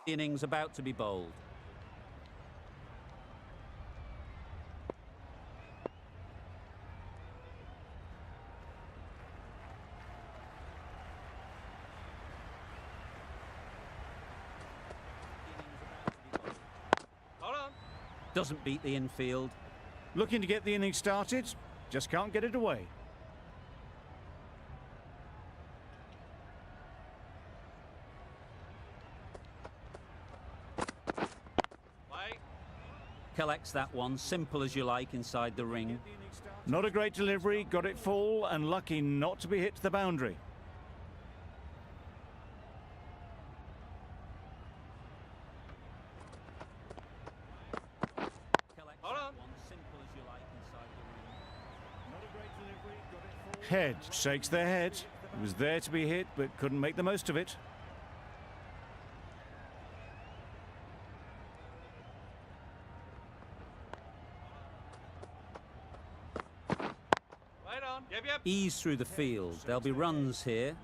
Innings about to be bowled. Doesn't beat the infield. Looking to get the innings started, just can't get it away. Collects that one, simple as you like, inside the ring. Not a great delivery, got it full and lucky not to be hit to the boundary. Head shakes their head. It was there to be hit, but couldn't make the most of it. Ease through the field. There'll be runs here.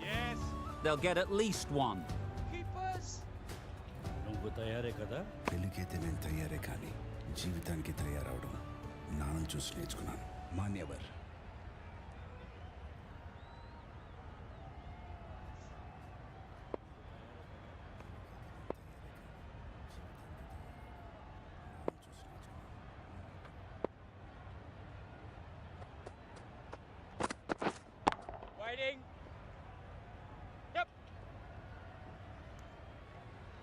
Yes. They'll get at least one. Keepers. జీవితానికి తయారవడం నాన్న చూసి నేర్చుకున్నాను Manyavar Waiting. Yep.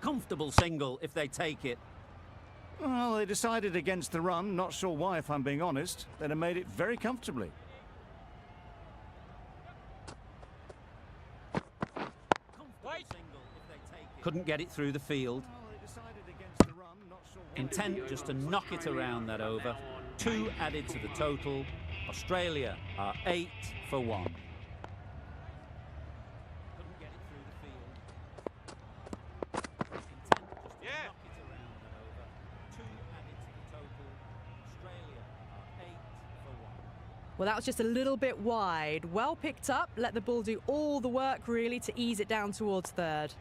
Comfortable single if they take it. Well, they decided against the run. Not sure why, if I'm being honest. They'd have made it very comfortably. Couldn't get it through the field. Intent just to knock it around that over. 2 added to the total. Australia are 8 for 1. Well, that was just a little bit wide. Well picked up, let the ball do all the work really to ease it down towards third.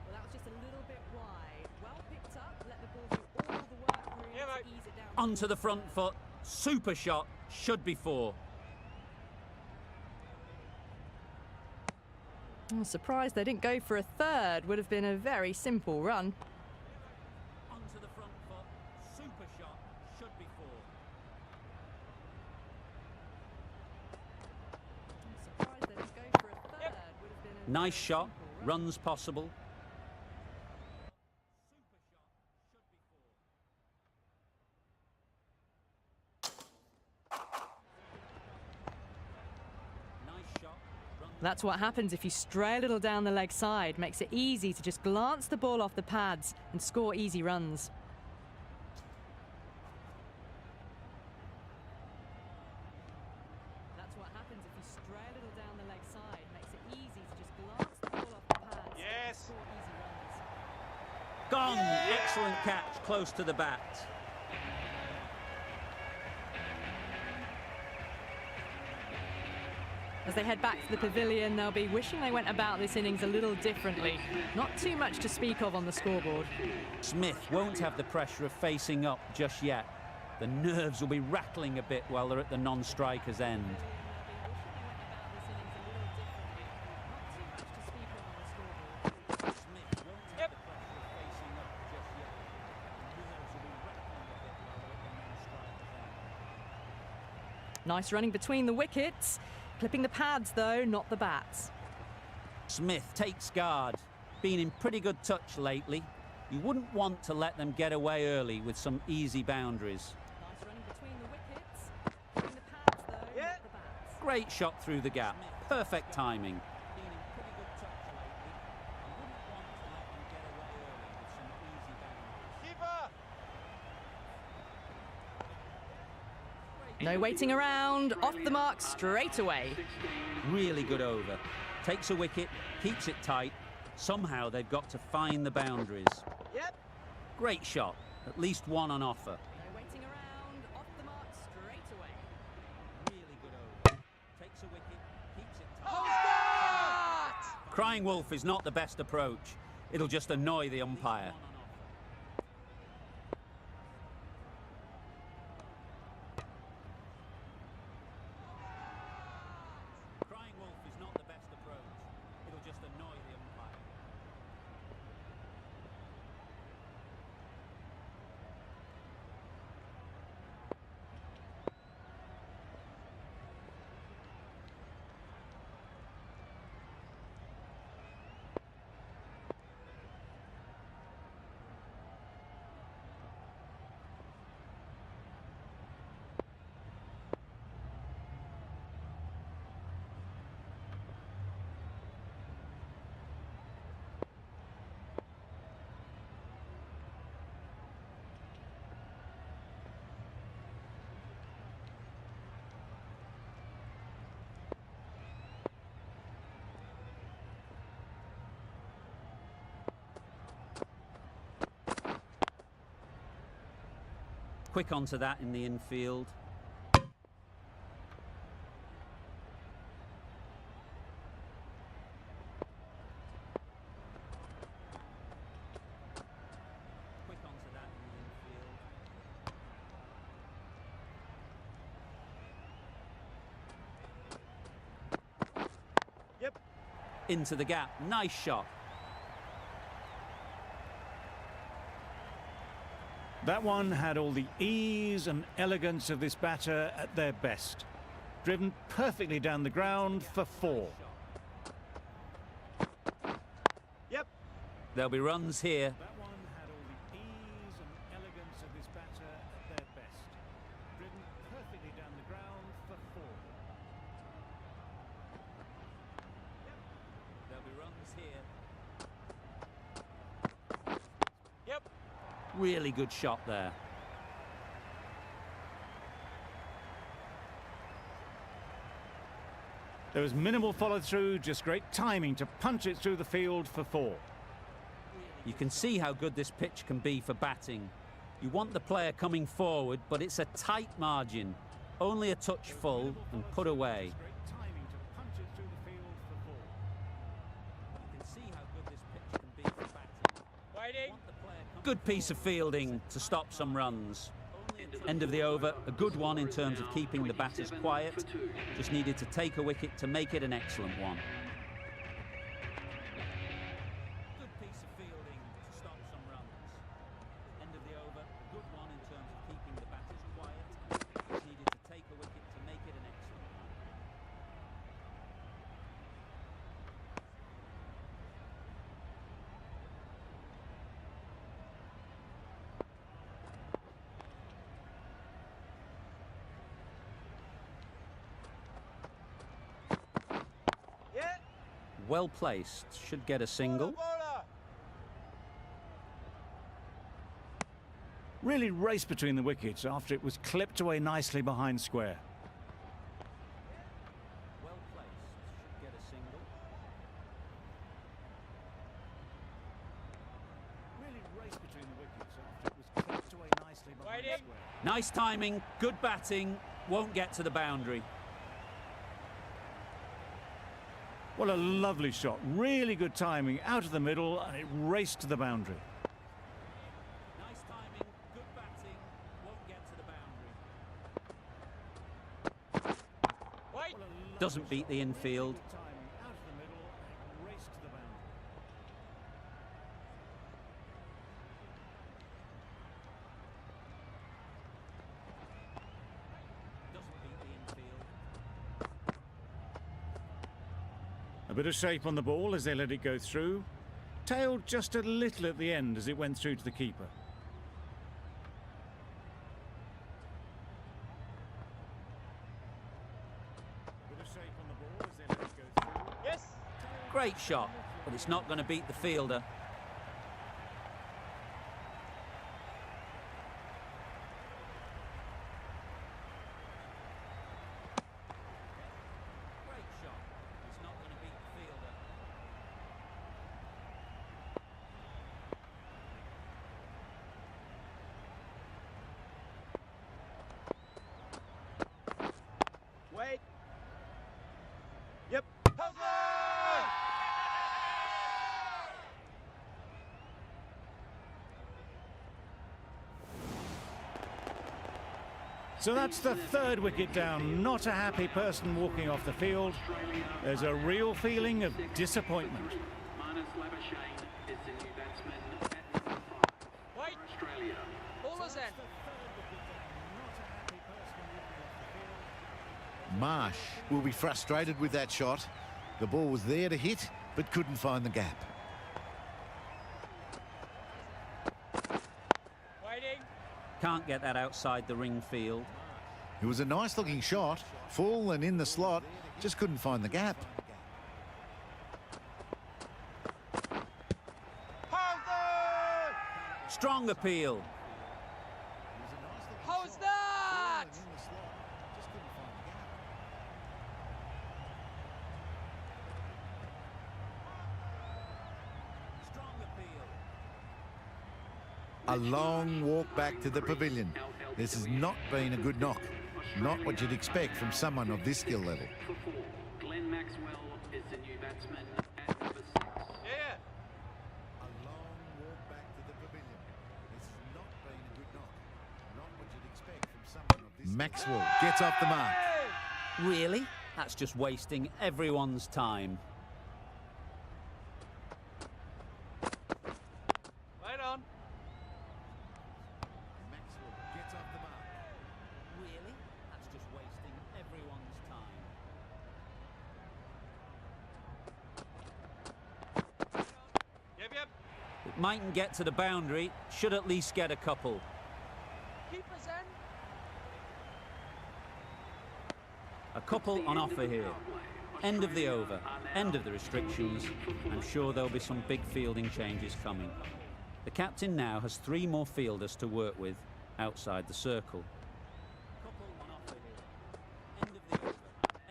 Well, that was just a little bit wide. Well picked up, let the ball do all the work really to ease it down. Onto the front foot. Super shot. Should be 4. I'm surprised they didn't go for a third. Would have been a very simple run. Nice shot, runs possible. That's what happens if you stray a little down the leg side. Makes it easy to just glance the ball off the pads and score easy runs. That's what happens if you stray a little down the leg side. Makes it easy to just glance the ball off the pads and score easy runs. Gone! Excellent catch, close to the bat. As they head back to the pavilion, they'll be wishing they went about this innings a little differently. Not too much to speak of on the scoreboard. Smith won't have the pressure of facing up just yet. The nerves will be rattling a bit while they're at the non-striker's end. Nice running between the wickets. Clipping the pads, though, not the bats. Smith takes guard. Been in pretty good touch lately. You wouldn't want to let them get away early with some easy boundaries. Nice running between the wickets. Clipping the pads, though, not the bats. Great shot through the gap. Perfect timing. No waiting around, off the mark straight away. Really good over. Takes a wicket, keeps it tight. Somehow they've got to find the boundaries. Yep. Great shot. At least one on offer. No waiting around, off the mark Crying wolf is not the best approach. It'll just annoy the umpire. Crying wolf is not the best approach. It'll just annoy the umpire. Quick onto that in the infield. Quick onto that in the infield. Yep. Into the gap. Nice shot. That one had all the ease and elegance of this batter at their best. Driven perfectly down the ground for 4. Yep. There'll be runs here. That one had all the ease and elegance of this batter at their best. Driven perfectly down the ground for 4. There'll be runs here. Yep. Really good shot there. There was minimal follow-through, just great timing to punch it through the field for 4. You can see how good this pitch can be for batting. You want the player coming forward, but it's a tight margin. Only a touch full and put away. Great timing to punch it through the field for 4. You can see how good this pitch can be for batting. Waiting. Good piece of fielding to stop some runs. End of the over, a good one in terms of keeping the batters quiet. Just needed to take a wicket to make it an excellent one. Good piece of fielding to stop some runs. End of the over, a good one in terms of keeping the batters quiet. Just needed to take a wicket to make it an excellent one. Yeah. Well placed, should get a single. Bowler. Really raced between the wickets after it was clipped away nicely behind square. Well placed, should get a single. Really raced between the wickets after it was clipped away nicely behind Waiting. square. Nice timing, good batting, won't get to the boundary. What a lovely shot. Really good timing out of the middle, and it raced to the boundary. Nice timing, good batting, won't get to the boundary. Wait. Doesn't beat the infield. Good timing out of the middle, and it raced to the boundary. Doesn't beat the infield. A bit of shape on the ball as they let it go through. Tailed just a little at the end as it went through to the keeper. Bit of shape on the ball as they let it go through. Yes. Great shot, but it's not going to beat the fielder. Great shot, it's not going to beat the fielder. Wait. Yep. Cover! So that's the third wicket down. Not a happy person walking off the field. There's a real feeling of disappointment. Wait. Ballers in. Marsh will be frustrated with that shot. The ball was there to hit, but couldn't find the gap. Waiting. Can't get that outside the ring field. It was a nice-looking shot, full and in the slot, just couldn't find the gap. Strong appeal. How's that? Strong appeal. A long walk back to the pavilion. This has not been a good knock. Not what you'd expect from someone of this skill level. Glenn Maxwell is the new batsman at number 6. Yeah. A long walk back to the pavilion. This has not been a good knock. Not what you'd expect from someone of this. Maxwell gets off the mark. Really? That's just wasting everyone's time. Right on. Maxwell gets off the mark. Really? That's just wasting everyone's time. Yep, yep. It mightn't get to the boundary, should at least get a couple. Keepers in. A couple on offer here. End of the over, end of the restrictions. I'm sure there'll be some big fielding changes coming. The captain now has 3 more fielders to work with outside the circle. Couple on offer here. End of the over,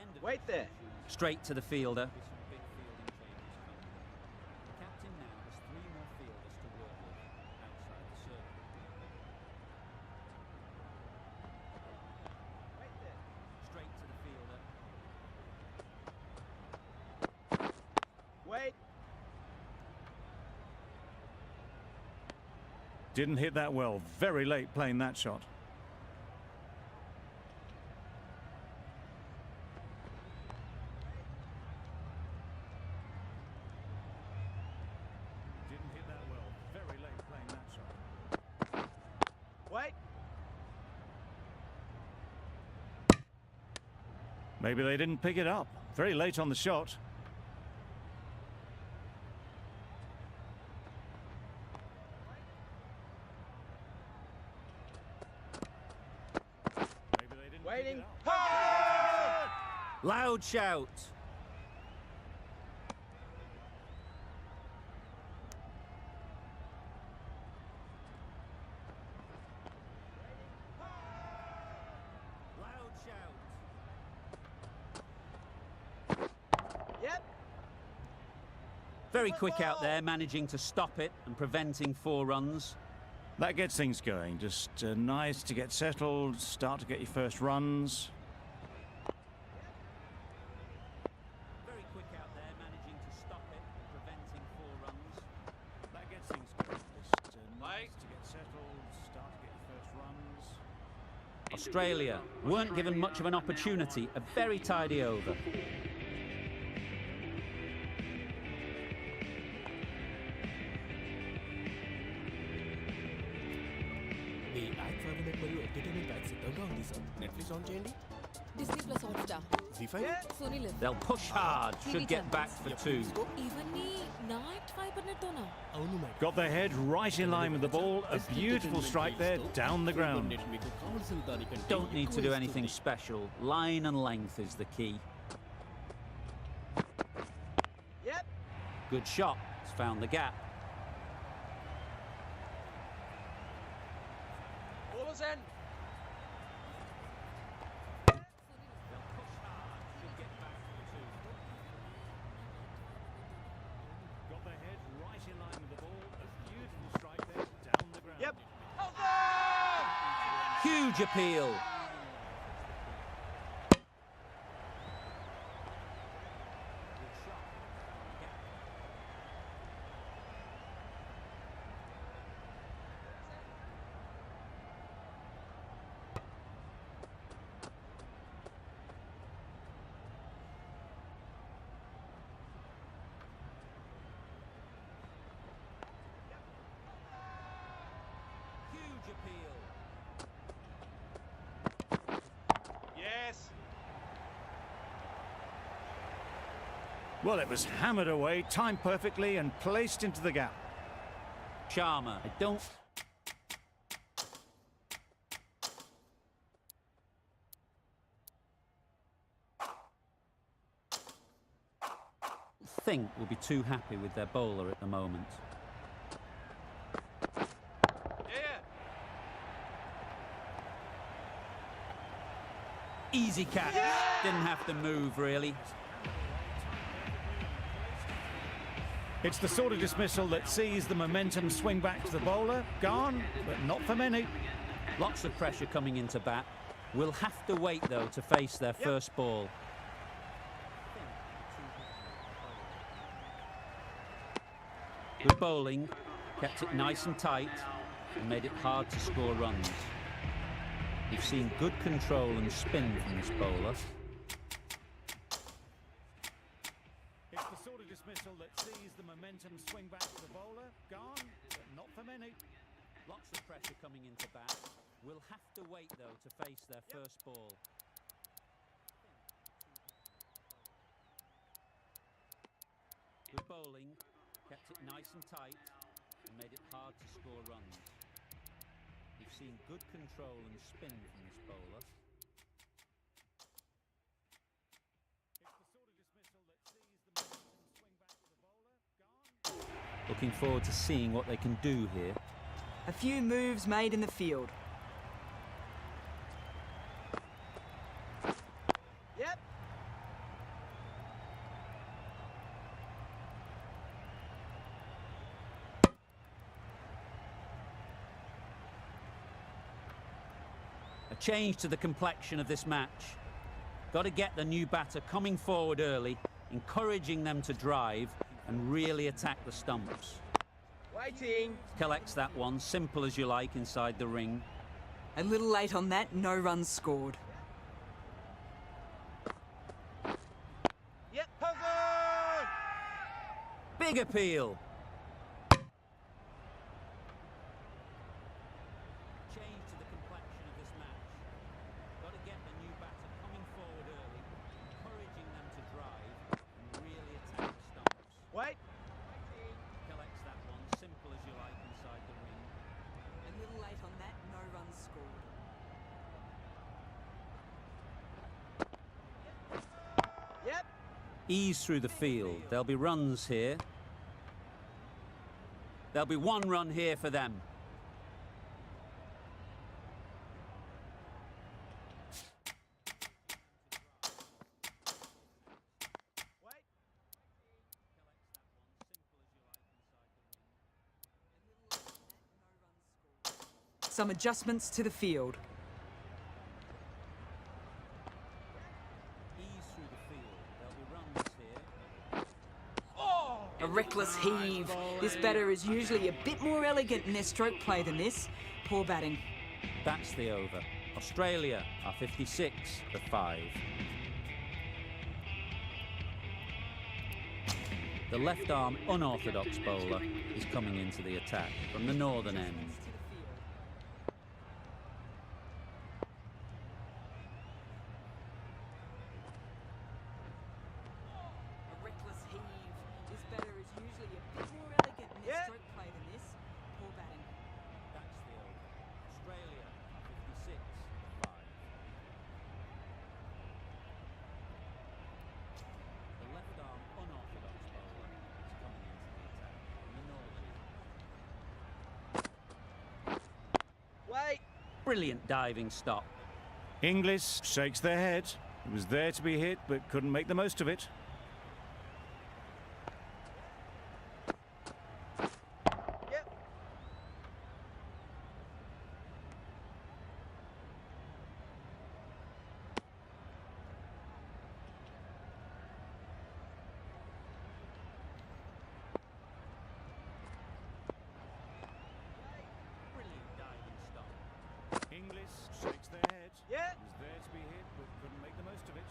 end of Wait there. Straight to the fielder. Some big fielding changes coming. The captain now has 3 more fielders to work with outside the circle. Wait there. Straight to the fielder. Wait. Didn't hit that well. Very late playing that shot. Didn't hit that well. Very late playing that shot. Wait. Maybe they didn't pick it up. Very late on the shot. Maybe they didn't pick Waiting. it up. Hold! Loud shout. Loud shout. Yep. Very quick out there, managing to stop it and preventing 4 runs. That gets things going. Just nice to get settled, start to get your first runs. Very quick out there, managing to stop it and preventing 4 runs. That gets things going. Just nice to get settled, start to get your first runs. Australia weren't given much of an opportunity. A very tidy over. మీ add 5 minute మరియు entertainment pack సిద్ధంగా ఉంది sir. Netflix on చేయండి. Disney plus Hotstar Zee5 Sony Liv They'll push hard, should get back for 2. ఇవన్నీ నా act 5 పడినట్టోనా అవును madam. Got their head right in line with the ball. A beautiful strike there, down the ground. మీకు కావాల్సిన దానికంటే Don't need to do anything special. Line and length is the key. Yep. Good shot. It's found the gap. Ballers in. Got their head right in line with the ball. A beautiful strike there, down the ground. Yep. Hold on! Huge appeal. Well, it was hammered away, timed perfectly and placed into the gap. Sharma, I don't think will be too happy with their bowler at the moment. Yeah. Easy catch. Didn't have to move, really. It's the sort of dismissal that sees the momentum swing back to the bowler. Gone, but not for many. Lots of pressure coming into bat. We'll have to wait, though, to face their first ball. Good bowling, kept it nice and tight and made it hard to score runs. We've seen good control and spin from this bowler. It's the sort of dismissal that sees the momentum swing back to the bowler. Gone, but not for many. Lots of pressure coming into bat. We'll have to wait, though, to face their first ball. Good bowling, kept it nice and tight and made it hard to score runs. We've seen good control and spin from this bowler. It's the sort of dismissal that sees the momentum swing back to the bowler. Gone. Looking forward to seeing what they can do here. A few moves made in the field. Yep. A change to the complexion of this match. Got to get the new batter coming forward early, encouraging them to drive and really attack the stumps. Waiting. Collects that one, simple as you like, inside the ring. A little late on that, no runs scored. Yep. Covered. Big appeal. Change to the complexion of this match. Got to get the new batter coming forward early, encouraging them to drive and really attack the stumps. Wait. Collects that one, simple as you like, inside the ring. A little late on that, no runs scored. Yep. Ease through the field. There'll be runs here. There'll be one run here for them. Wait. Some adjustments to the field. Ease through the field. There'll be runs here. A reckless heave. This batter is usually a bit more elegant in their stroke play than this. Poor batting. That's the over. Australia are 56 for 5. The left arm unorthodox bowler is coming into the attack from the northern end. A reckless heave. This batter is usually a bit more elegant in their stroke play than this. Poor batting. That's the over. Australia are 56 for 5. The left arm unorthodox bowler is coming into the attack from the northern end. Wait. Brilliant diving stop. Inglis shakes their head. It was there to be hit, but couldn't make the most of it. Yep. Brilliant diving stop. Inglis shakes their head. Yeah. It was there to be hit, but couldn't make the most of it.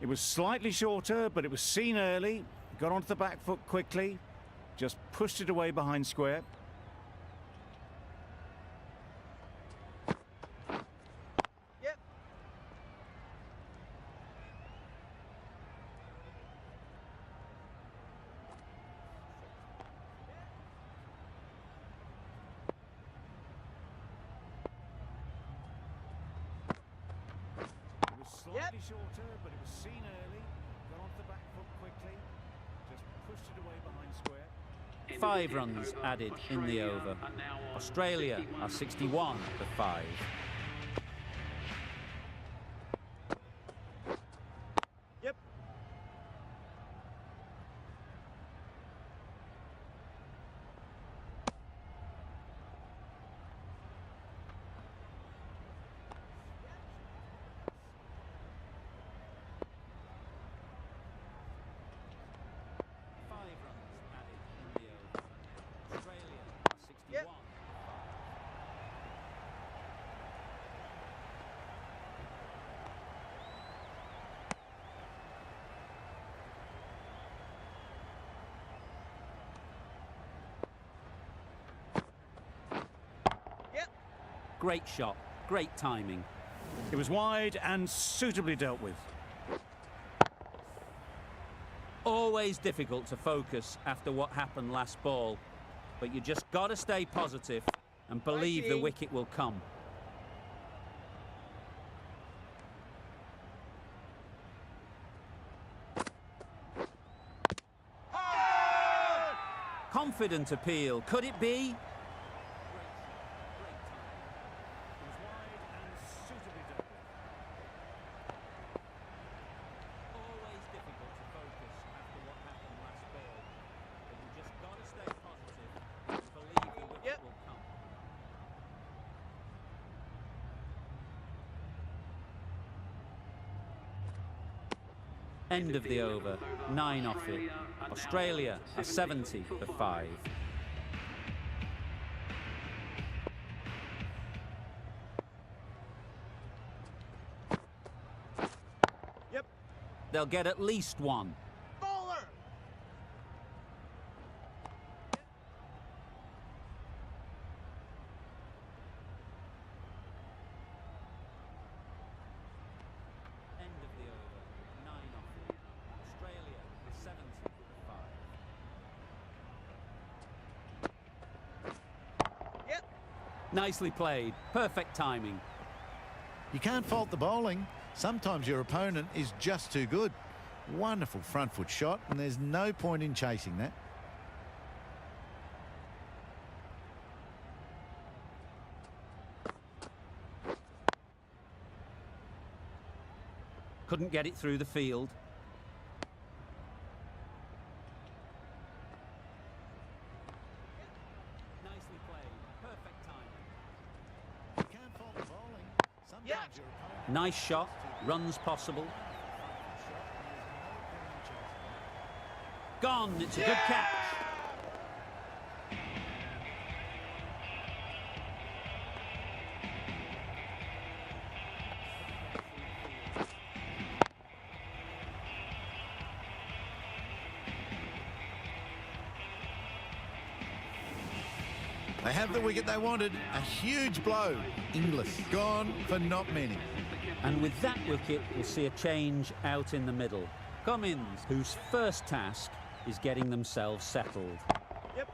It was slightly shorter, but it was seen early. Got onto the back foot quickly. Just pushed it away behind square. Yep. Slightly shorter, but it was seen early. Got onto the back foot quickly. Just pushed it away behind square. 5 runs added in the over. Australia are 61 for 5. Yep. Yep. Yep. Great shot, great timing. It was wide and suitably dealt with. Always difficult to focus after what happened last ball, but you just got to stay positive and believe the wicket will come. Confident appeal, could it be? Always difficult to focus after what happened last ball, but you just got to stay positive and believe the wicket will come. End of the over, 9 off it. Australia are 70 for 5. Yep. They'll get at least 1. Bowler. End of the over, 9 off it. Australia are 70 for 5. Yep. Nicely played, perfect timing. You can't fault the bowling. Sometimes your opponent is just too good. Wonderful front foot shot, and there's no point in chasing that. Couldn't get it through the field. Nicely played, perfect timing. You can't fault the bowling. Sometimes Yeah. your opponent Nice shot, runs possible. Gone, it's a good catch. They have the wicket they wanted. A huge blow. Inglis gone for not many. And with that wicket, we'll see a change out in the middle. Cummins, whose first task is getting themselves settled. Yep.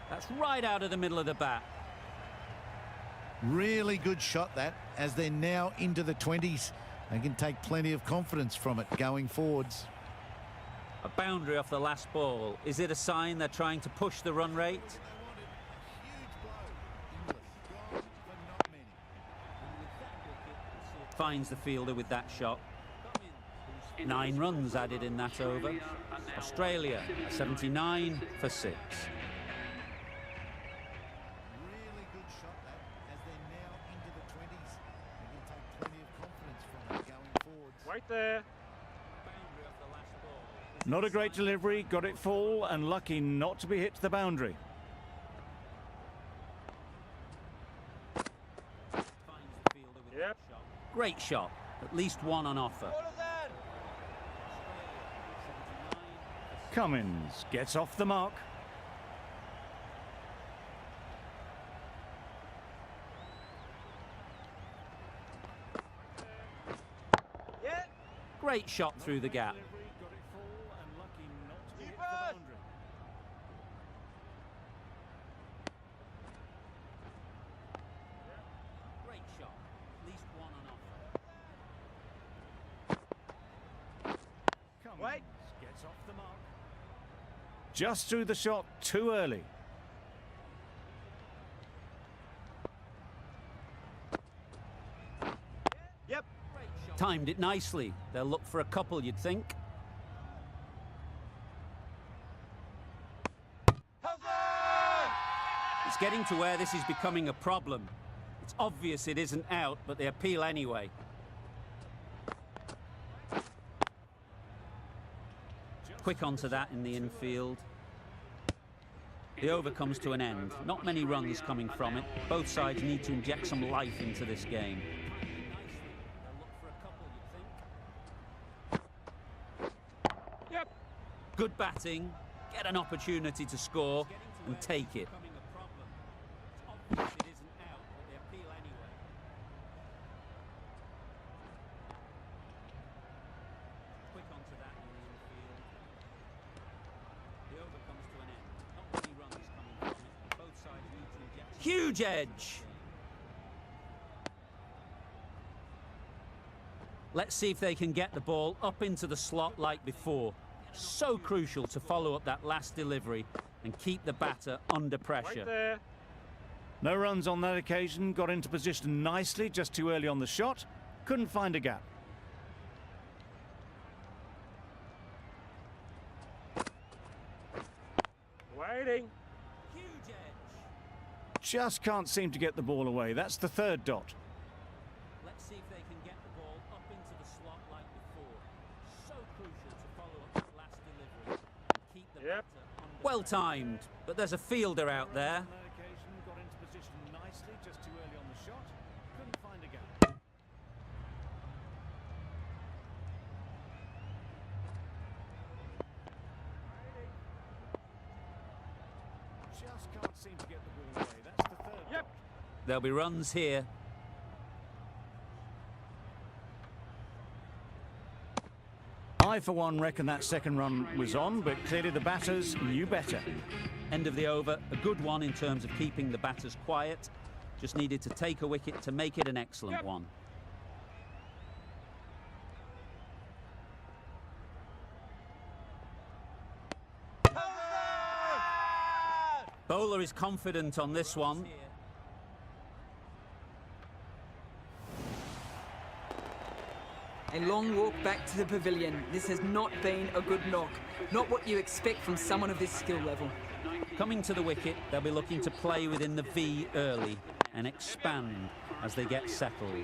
That's right out of the middle of the bat. Really good shot that, as they're now into the 20s. They can take plenty of confidence from it going forwards. A boundary off the last ball. Is it a sign they're trying to push the run rate? Finds the fielder with that shot. 9 runs added in that over. Australia 79 for 6. Really good shot that, as they're now into the 20s. They can take plenty of confidence from it going forwards. Right there. Not a great delivery, got it full and lucky not to be hit to the boundary. Yep. Great shot. At least 1 on offer. Cummins gets off the mark. Yeah. Great shot through the gap. Got it full and lucky not to be hit to the boundary. Great shot. At least 1 on offer. It's off the mark. Just threw the shot too early. Yep. Timed it nicely. They'll look for a couple, you'd think. It's getting to where this is becoming a problem. It's obvious it isn't out, but they appeal anyway. Quick onto that in the infield. The over comes to an end. Not many runs coming from it. Both sides need to inject some life into this game. Yep. Good batting, get an opportunity to score and take it. Huge edge. Let's see if they can get the ball up into the slot like before. So crucial to follow up that last delivery and keep the batter under pressure. Right there. No runs on that occasion. Got into position nicely, just too early on the shot. Couldn't find a gap. Waiting. Just can't seem to get the ball away. That's the third dot. Let's see if they can get the ball up into the slot like before. So crucial to follow up that last delivery and keep the batter under well timed, but there's a fielder out there. On that occasion, got into position nicely, just too early on the shot. Couldn't find a gap. Just can't seem to get the ball away. That's the third. Yep. There'll be runs here. I, for one, reckon that second run was on, but clearly the batters knew better. End of the over, a good one in terms of keeping the batters quiet. Just needed to take a wicket to make it an excellent one. Bowler is confident on this one. A long walk back to the pavilion. This has not been a good knock. Not what you expect from someone of this skill level. Coming to the wicket, they'll be looking to play within the V early and expand as they get settled.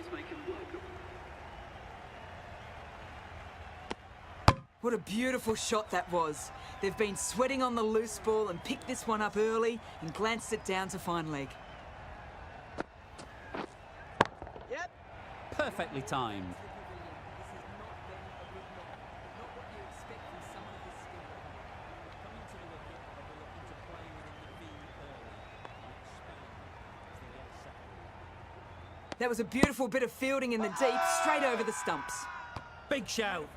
What a beautiful shot that was. They've been sweating on the loose ball and picked this one up early and glanced it down to fine leg. Yep. Perfectly timed. That was a beautiful bit of fielding in the deep, straight over the stumps. Big shout.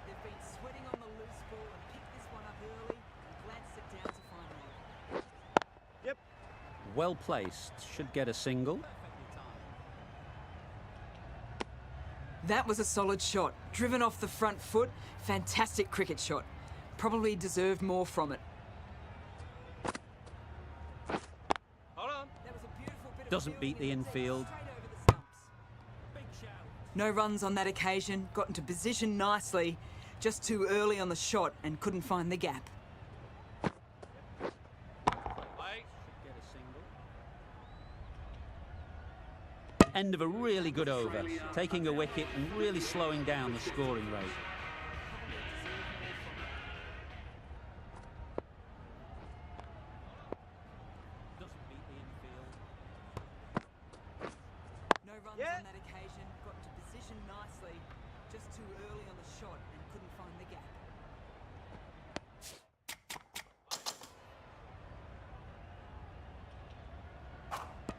They've been sweating on the loose ball and picked this one up early and glanced it down to fine leg. Yep. Well placed. Should get a single. That was a solid shot. Driven off the front foot. Fantastic cricket shot. Probably deserved more from it. Hold on. That was a beautiful bit of Doesn't beat the fielding in deep, infield. straight over the stumps. No runs on that occasion. Got into position nicely. Just too early on the shot and couldn't find the gap. End of a really good over, taking a wicket and really slowing down the scoring rate. No runs on that occasion. Got into position nicely. Just too early on the shot and couldn't find the gap.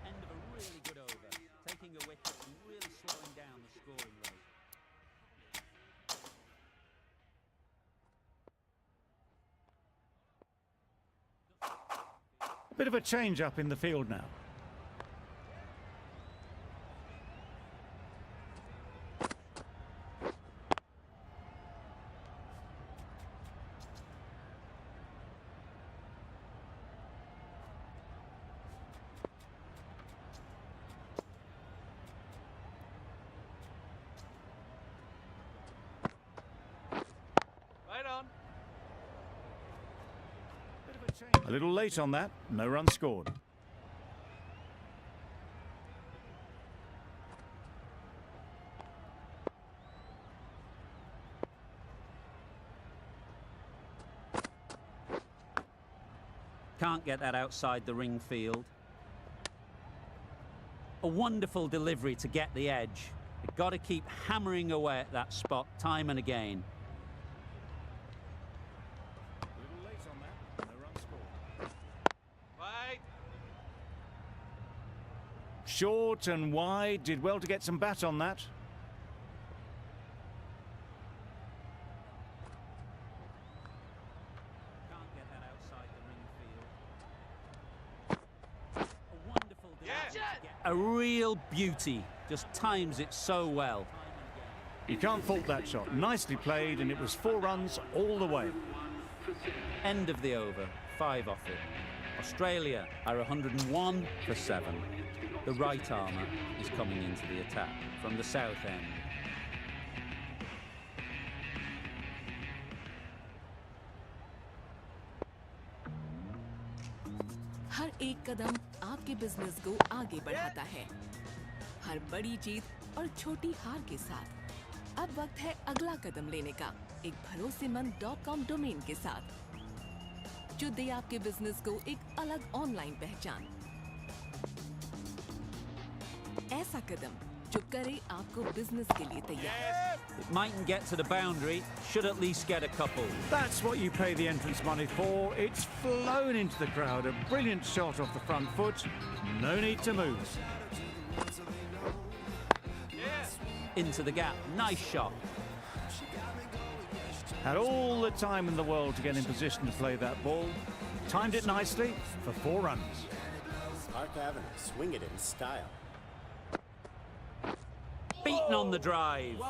End of a really good over, taking a wicket and really slowing down the scoring rate. Bit of a change up in the field now. A little late on that, no run scored. Can't get that outside the ring field. A wonderful delivery to get the edge. You've got to keep hammering away at that spot time and again. A little late on that, no run scored. Wait. Short and wide, did well to get some bat on that. Can't get that outside the ring field. A wonderful delivery to get a real beauty. Just times it so well. You can't fault that shot. Nicely played, and it was 4 runs all the way. End of the over, 5 off it. Australia are 101 for 7. The right armour is coming into the attack from the south end. हर एक कदम आपके business को आगे बढ़ाता है। हर बड़ी जीत और छोटी हार के साथ अब वक्त है अगला कदम लेने का, एक भरोसेमंद .com डोमेन के साथ जो दे आपके बिजनेस को एक अलग ऑनलाइन पहचान। ऐसा कदम जो करे आपको बिजनेस के लिए तैयार। It mightn't get to the boundary, should at least get a couple. That's what you pay the entrance money for. It's flown into the crowd. A brilliant shot off the front foot. No need to move. Into the gap, nice shot. Had all the time in the world to get in position to play that ball. Timed it nicely for 4 runs. Park Avenue, swing it in style. Beaten on the drive.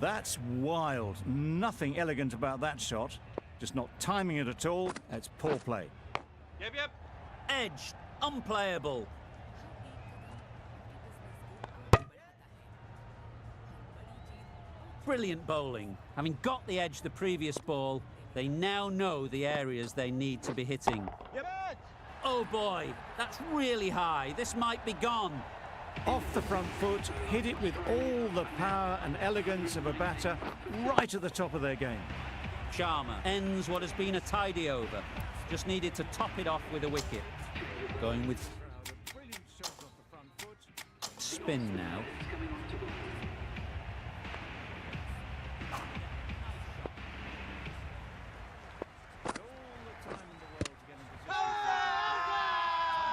That's wild. Nothing elegant about that shot. Just not timing it at all. That's poor play. Yep. Edged, unplayable. Brilliant bowling. Having got the edge the previous ball, they now know the areas they need to be hitting. Yep. Oh boy, that's really high. This might be gone. Off the front foot, hit it with all the power and elegance of a batter right at the top of their game. Sharma ends what has been a tidy over. Just needed to top it off with a wicket. Going with spin now.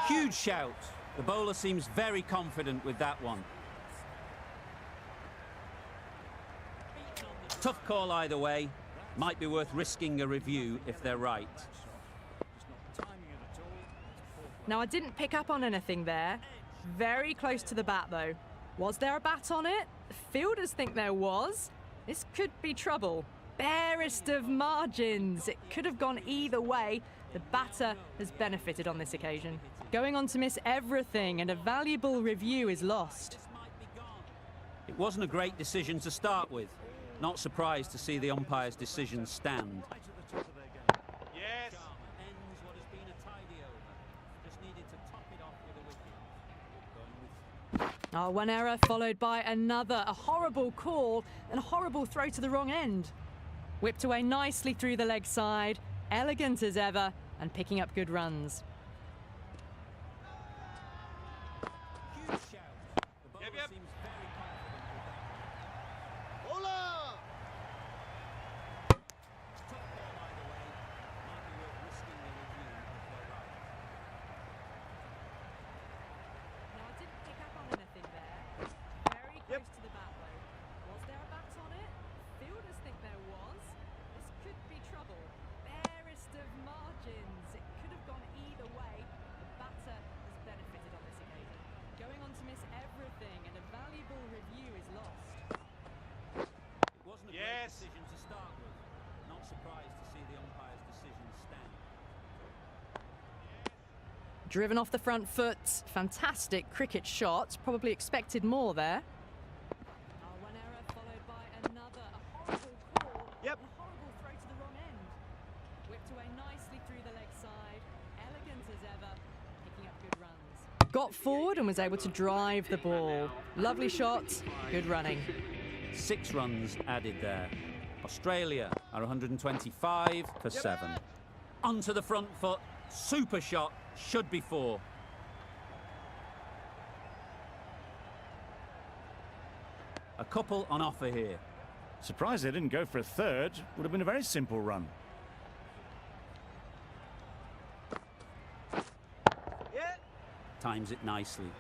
Huge shout. The bowler seems very confident with that one. Tough call either way. Might be worth risking a review if they're right. Now, I didn't pick up on anything there. Very close to the bat, though. Was there a bat on it? The fielders think there was. This could be trouble. Barest of margins. It could have gone either way. The batter has benefited on this occasion. Going on to miss everything, and a valuable review is lost. It wasn't a great decision to start with. Not surprised to see the umpire's decision stand. Yes. Ends what has been a tidy over. Just needed to top it off with a wicket. Oh, one error followed by another. A horrible call and a horrible throw to the wrong end. Whipped away nicely through the leg side. Elegant as ever and picking up good runs. Huge shout. The bowler Yep. seems very confident with that. Bowler. Tough call either way. Might be worth risking a review if they're right. Now, I didn't pick up on anything there. Very close to the bat, though. Was there a bat on it? Fielders think there was. This could be trouble. Barest of margins. It could have gone either way. The batter has benefited on this occasion. Going on to miss everything, and a valuable review is lost. It wasn't a great Yes. decision to start with. Not surprised to see the umpire's decision stand. Driven off the front foot. Fantastic cricket shot. Probably expected more there. Oh, one error followed by another. A horrible call. Yep. And a horrible throw to the wrong end. Whipped away nicely through the leg side. Got forward and was able to drive the ball. Lovely shot, good running. 6 runs added there. Australia are 125 for 7. Onto the front foot, super shot, should be 4. A couple on offer here. Surprised they didn't go for a third. Would have been a very simple run. Times it nicely.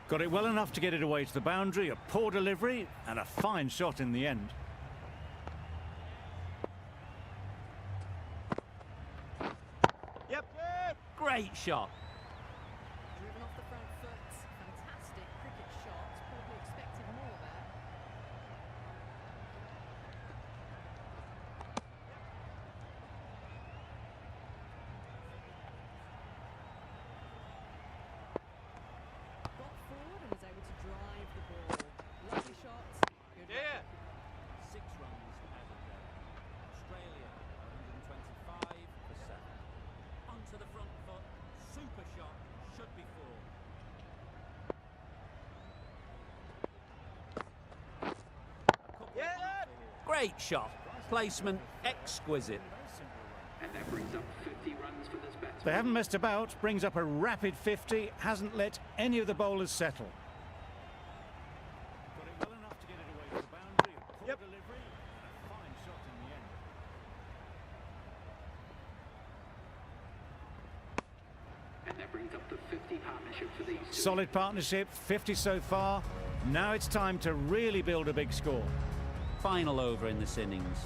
Got it well enough to get it away to the boundary, a poor delivery, and a fine shot in the end. Great shot. Driven off the front foot. Fantastic cricket shot. Probably expected more there. Got forward and was able to drive the ball. Lovely shot. Good Yeah. 6 runs added there. Australia 125 for 7. Onto the front foot, super shot, should be 4. Great shot. Placement exquisite. And that brings up 50 runs for this batsman. They haven't messed about, brings up a rapid 50, hasn't let any of the bowlers settle. Got it well enough to get it away to the boundary, a poor delivery, and a fine shot in the end. And that brings up the 50 partnership for these two. Solid partnership, 50 so far. Now it's time to really build a big score. Final over in this innings.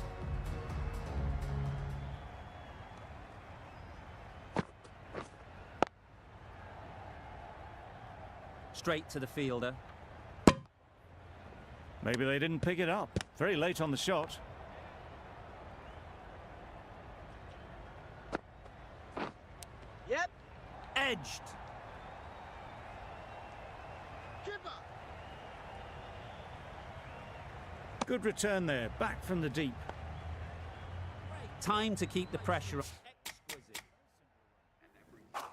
Straight to the fielder. Maybe they didn't pick it up. Very late on the shot. Edged. Good return there, back from the deep. Time to keep the pressure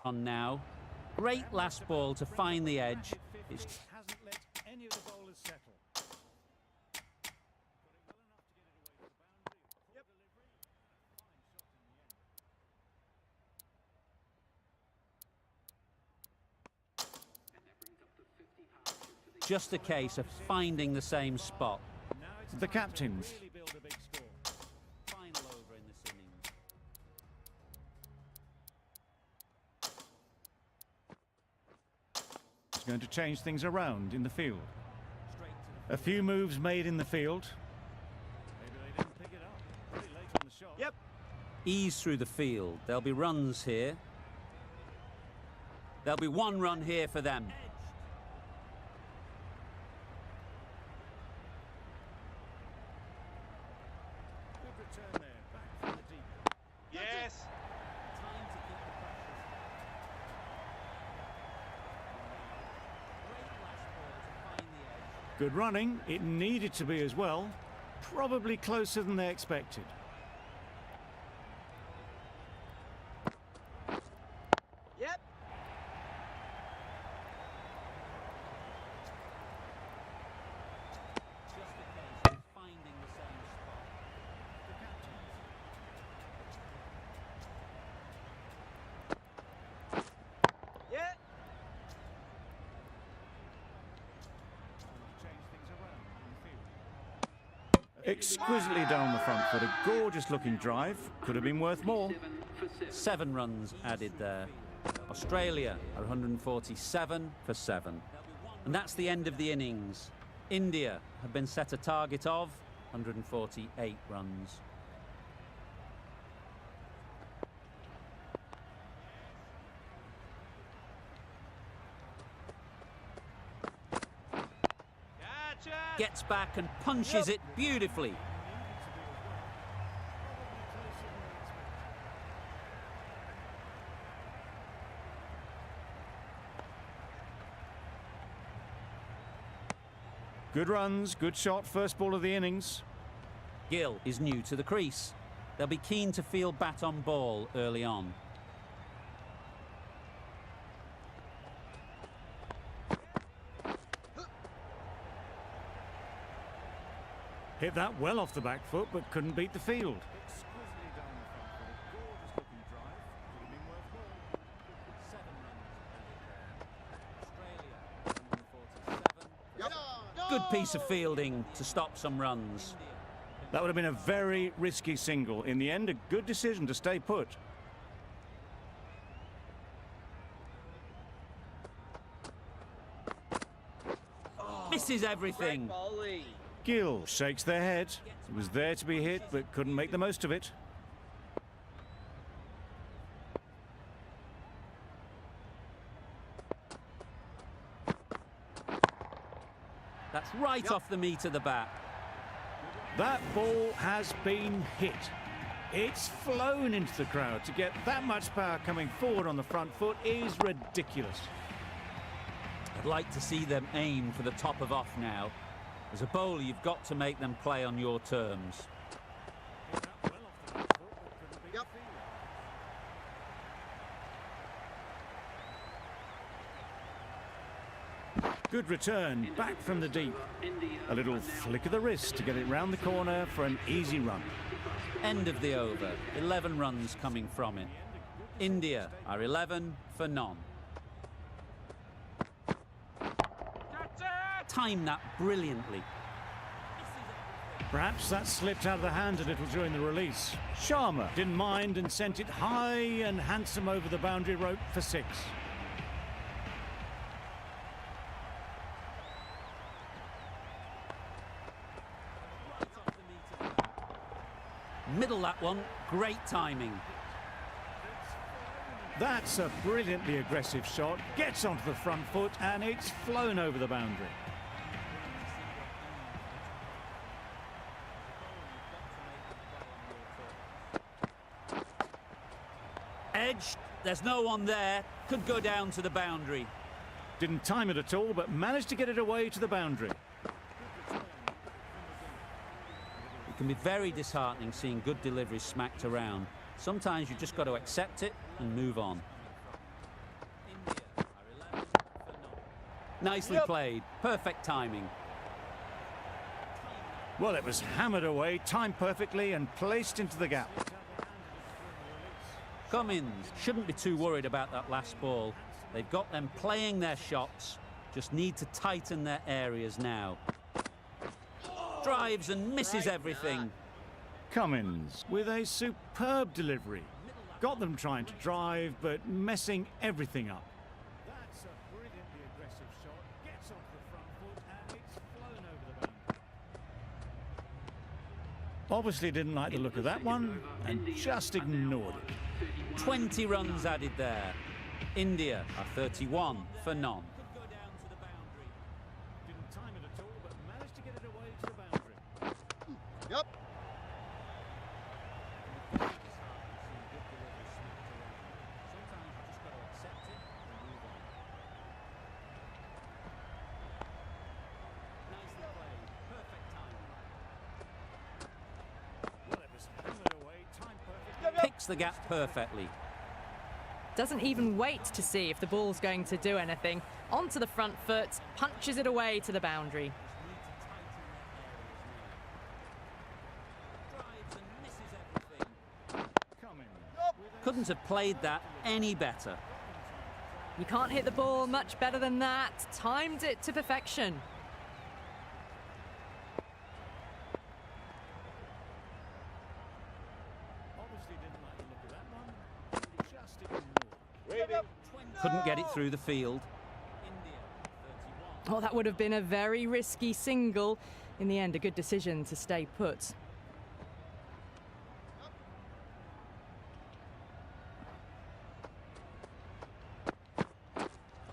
on now. Great last ball to find the edge. It's Hasn't let any of the bowlers settle. just a case of finding the same spot. The captains. Final over in this innings. He's going to change things around in the field. A few moves made in the field. Maybe they didn't pick it up. Pretty late on the shot. Yep. Ease through the field. There'll be runs here. There'll be one run here for them. Good return there, back from the deep. Yes. Time to keep the pressure. Great last ball to find the edge. Good running. It needed to be as well. Probably closer than they expected. Yep. Just a case of finding the same spot. The captains. Yeah. Change things around in the field. Exquisitely down the front foot. A gorgeous looking drive. Could have been worth more. 7 runs added there. Australia are 147 for 7. And that's the end of the innings. India have been set a target of 148 runs. Gotcha. Gets back and punches it beautifully. Good runs, good shot, first ball of the innings. Gill is new to the crease. They'll be keen to field bat on ball early on. Hit that well off the back foot, but couldn't beat the field. Good piece of fielding to stop some runs. That would have been a very risky single. In the end, a good decision to stay put. Misses everything. Gill shakes their head. It was there to be hit, but couldn't make the most of it. That's right off the meat of the bat. That ball has been hit. It's flown into the crowd. To get that much power coming forward on the front foot is ridiculous. I'd like to see them aim for the top of off now. As a bowler, you've got to make them play on your terms. Good return, back from the deep. A little flick of the wrist to get it round the corner for an easy run. End of the over. 11 runs coming from it. India are 11 for none. Timed that brilliantly. Perhaps that slipped out of the hand a little during the release. Sharma didn't mind and sent it high and handsome over the boundary rope for 6. Middle that one, great timing. That's a brilliantly aggressive shot. Gets onto the front foot and it's flown over the boundary. Edge, there's no one there. Could go down to the boundary. Didn't time it at all, but managed to get it away to the boundary. It can be very disheartening seeing good deliveries smacked around. Sometimes you've just got to accept it and move on. Nicely played. Perfect timing. Well, it was hammered away, timed perfectly and placed into the gap. Cummins shouldn't be too worried about that last ball. They've got them playing their shots, just need to tighten their areas now. Drives and misses everything. Cummins with a superb delivery. Got them trying to drive, but messing everything up. That's a brilliantly aggressive shot. Gets onto the front foot and it's flown over the boundary. Obviously didn't like the look of that one and just ignored it. 20 runs added there. India are 31 for none. Didn't time it at all, but managed to get it away to the boundary. Yep. Picks the gap perfectly. Doesn't even wait to see if the ball's going to do anything. Onto the front foot, punches it away to the boundary. Couldn't have played that any better. You can't hit the ball much better than that. Timed it to perfection. Couldn't get it through the field. Oh, that would have been a very risky single. In the end, a good decision to stay put.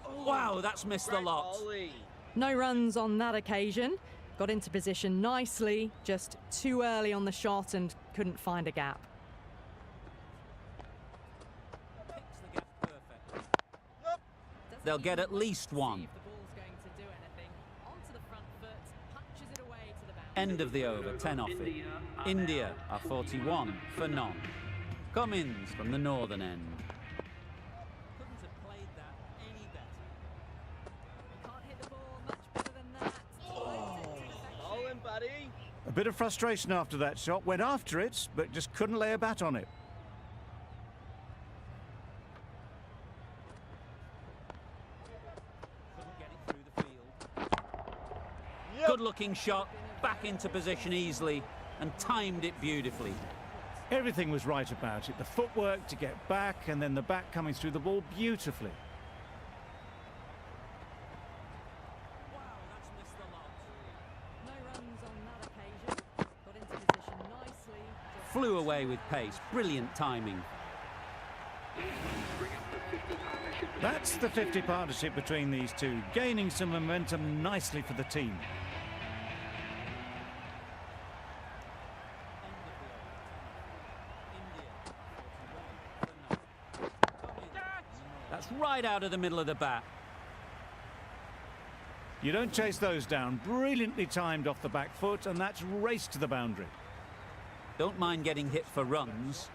Wow, that's missed the lot. No runs on that occasion. Got into position nicely, just too early on the shot and couldn't find a gap. They'll get at least one. End of the over, 10 off it. India are 41 for none. Cummins from the northern end. Couldn't have played that any better. You can't hit the ball much better than that. Bowling, buddy. A bit of frustration after that shot. Went after it, but just couldn't lay a bat on it. Good-looking shot, back into position easily, and timed it beautifully. Everything was right about it. The footwork to get back, and then the bat coming through the ball beautifully. Wow, that's missed the lot. No runs on that occasion. Got into position nicely. Flew away with pace, brilliant timing. That's the 50 partnership between these two, gaining some momentum nicely for the team. That's right out of the middle of the bat. You don't chase those down. Brilliantly timed off the back foot, and that's raced to the boundary. Don't mind getting hit for runs.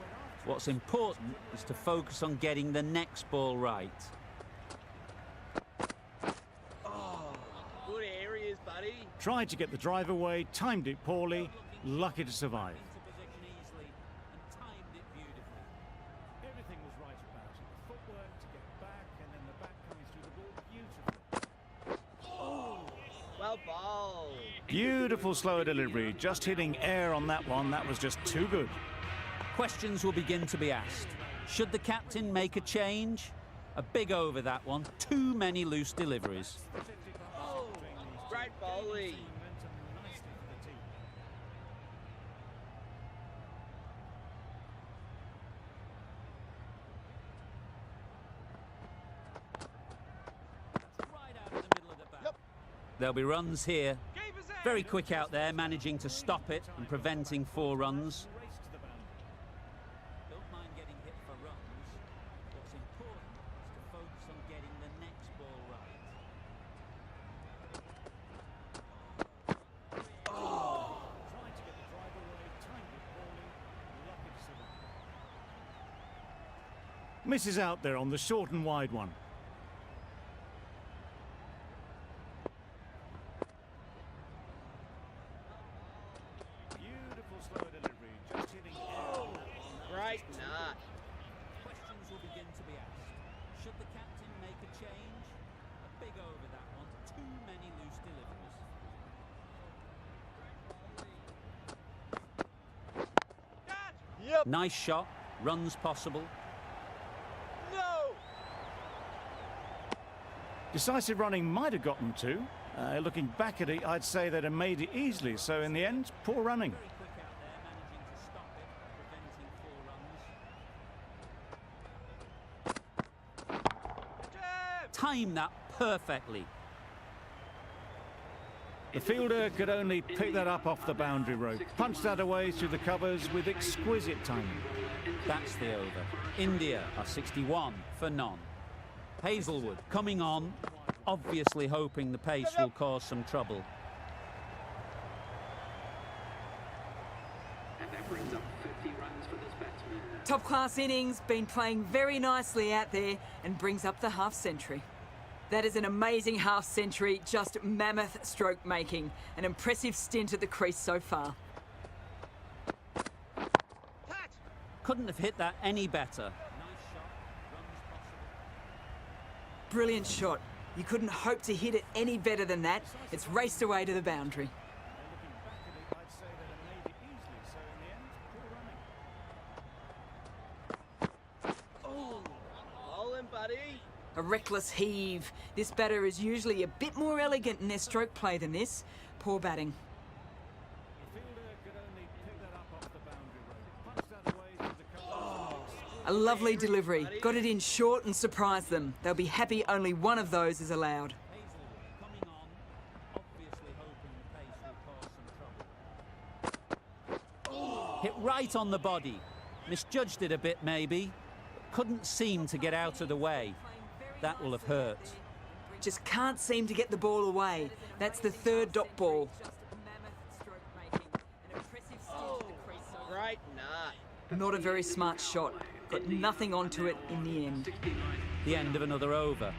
What's important is to focus on getting the next ball right. Oh, good areas, buddy. Tried to get the drive away, timed it poorly, lucky to survive. Everything was right about it. The footwork to get back, and then the bat coming through the ball beautifully. Well bowled. Beautiful slower delivery, just hitting air on that one. That was just too good. Questions will begin to be asked. Should the captain make a change? A big over that one. Too many loose deliveries. Oh, great bowling. There'll be runs here. Very quick out there, managing to stop it and preventing 4 runs. Don't mind getting hit for runs. What's important is to focus on getting the next ball right. Oh! Tried to get the drive away, timed it poorly, lucky to survive. Misses out there on the short and wide one. Great nut. Questions will begin to be asked. Should the captain make a change? A big over that one. Too many loose deliveries. Yep. Nice shot. Runs possible. No. Decisive running might have gotten 2. Looking back at it, I'd say they'd have made it easily. So in the end, poor running. Very quick out there, managing to stop it, preventing 4 runs. Time that perfectly. The fielder could only pick that up off the boundary rope. Punched that away through the covers with exquisite timing. That's the over. India are 61 for none. Hazelwood coming on, obviously hoping the pace will cause some trouble. And that brings up 50 runs for this batsman. Top class innings, been playing very nicely out there and brings up the half century. That is an amazing half century, just mammoth stroke making. An impressive stint at the crease so far. Couldn't have hit that any better. Brilliant shot. You couldn't hope to hit it any better than that. It's raced away to the boundary. Oh, bowling, buddy. A reckless heave. This batter is usually a bit more elegant in their stroke play than this. Poor batting. A lovely delivery. Got it in short and surprised them. They'll be happy only one of those is allowed. Coming on, obviously hoping the pace will cause some trouble. Hit right on the body. Misjudged it a bit maybe. Couldn't seem to get out of the way. That will have hurt. Just can't seem to get the ball away. That's the 3rd dot ball. Great nut. Not a very smart shot. Got nothing onto it in the end. The end of another over.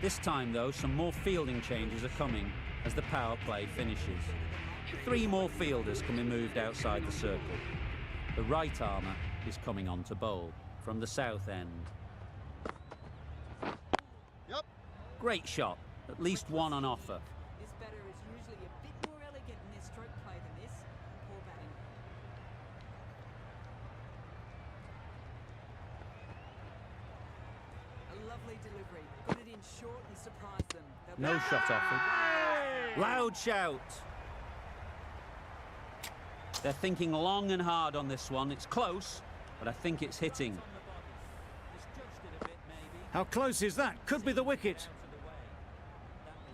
This time, though, some more fielding changes are coming as the power play finishes. 3 more fielders can be moved outside the circle. The right armour is coming on to bowl from the south end. Yep. Great shot, at least one on offer. This batter is usually a bit more elegant in their stroke play than this. Poor batting. A lovely delivery. Got it in short and surprised them. No shot offered. Loud shout. They're thinking long and hard on this one. It's close, but I think it's hitting. How close is that? Could be the wicket.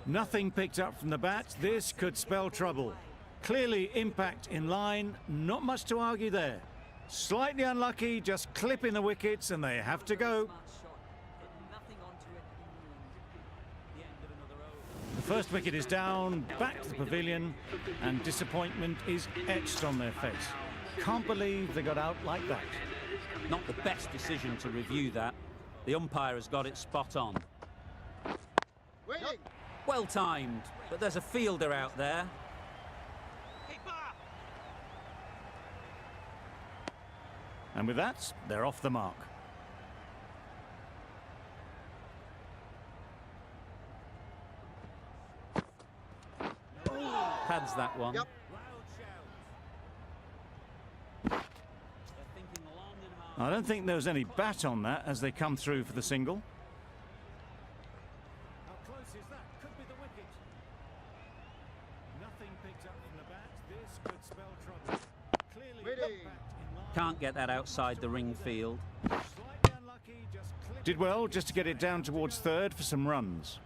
Nothing picked up from the bat. This could spell trouble. Clearly impact in line. Not much to argue there. Slightly unlucky, just clipping the wickets, and they have to go. The first wicket is down, back to the pavilion, and disappointment is etched on their face. Can't believe they got out like that. Not the best decision to review that. The umpire has got it spot on. Waiting. Well timed, but there's a fielder out there. And with that, they're off the mark. Pads that one. Yep. I don't think there was any bat on that as they come through for the single. How close is that? Could be the wicket. Nothing picked up from the bat. This could spell trouble. Clearly impact in line. Can't get that outside the ring field. Slightly unlucky, just did well just to get it down towards third for some runs.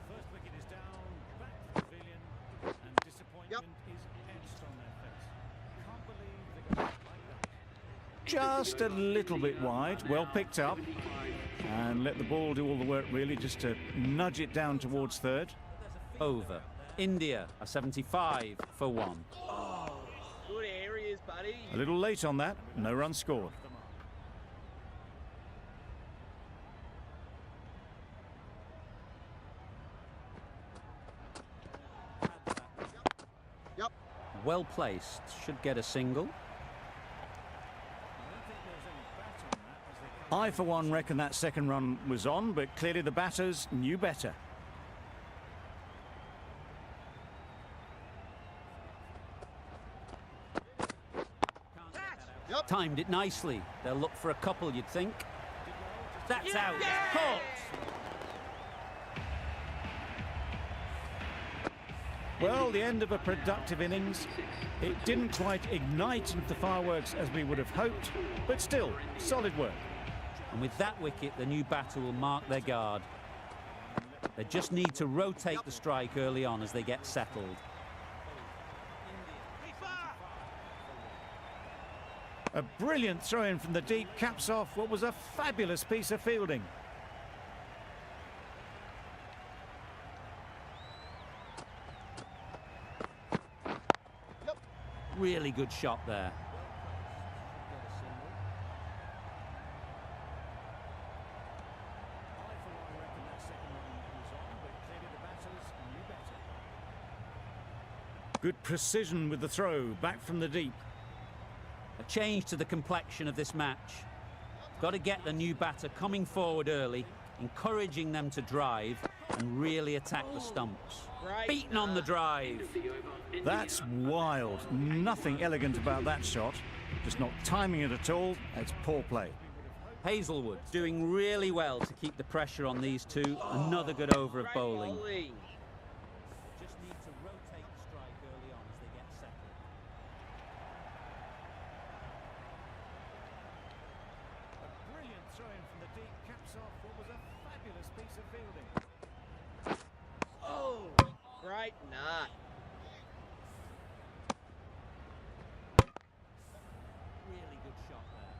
First wicket is down, back to the pavilion, and disappointment is etched on their face. Can't believe they got out like that. Just a little bit wide, well picked up, and let the ball do all the work really, just to nudge it down towards third. Over. India are 75 for 1. Good areas, buddy. A little late on that, no run scored. Yep. Well placed, should get a single. I, for one, reckon that second run was on, but clearly the batters knew better. Yep. Timed it nicely. They'll look for a couple, you'd think. That's out. It's caught. Well, the end of a productive innings. It didn't quite ignite into the fireworks as we would have hoped, but still, solid work. And with that wicket, the new batter will mark their guard. They just need to rotate the strike early on as they get settled. A brilliant throw-in from the deep caps off what was a fabulous piece of fielding. Really good shot there. Good precision with the throw, back from the deep. A change to the complexion of this match. Got to get the new batter coming forward early, encouraging them to drive and really attack the stumps. Beaten on the drive. That's wild. Nothing elegant about that shot. Just not timing it at all. It's poor play. Hazelwood doing really well to keep the pressure on these two. Another good over of bowling. Just need to rotate the strike early on as they get settled. A brilliant throw-in from the deep caps off what was a fabulous piece of fielding. Oh, great nut. Really good shot there.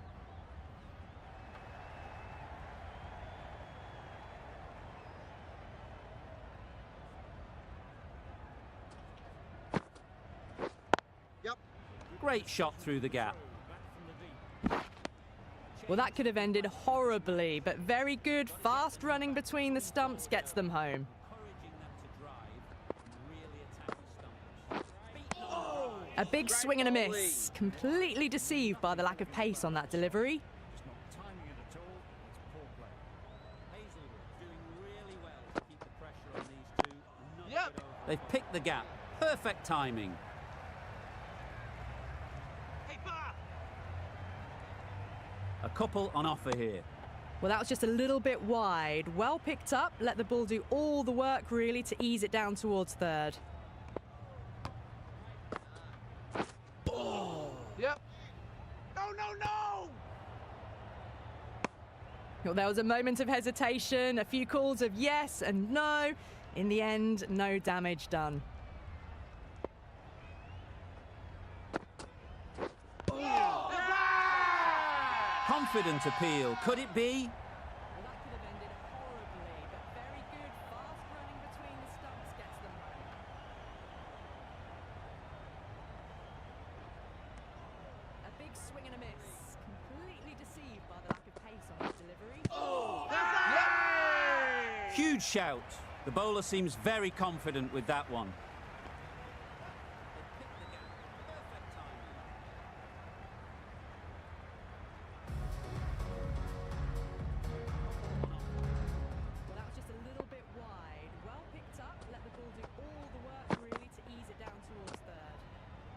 Yep. Great shot through the gap. Well, that could have ended horribly, but very good. Fast running between the stumps gets them home. Encouraging them to drive A big swing and a miss. Completely deceived by the lack of pace on that delivery. It's not timing it at all. It's poor play. Hazelwood doing really well to keep the pressure on these two. And not get over. They've picked the gap. Perfect timing. A couple on offer here. Well, that was just a little bit wide. Well picked up. Let the ball do all the work, really, to ease it down towards third. Yep. No, no, no! Well, there was a moment of hesitation, a few calls of yes and no. In the end, no damage done. Confident appeal. Could it be? Well, that could have ended horribly, but very good. Fast running between the stumps gets them home. A big swing and a miss. Completely deceived by the lack of pace on that delivery. Huge shout. The bowler seems very confident with that one. Well, that was just a little bit wide. Well picked up. Let the ball do all the work, really, to ease it down towards third.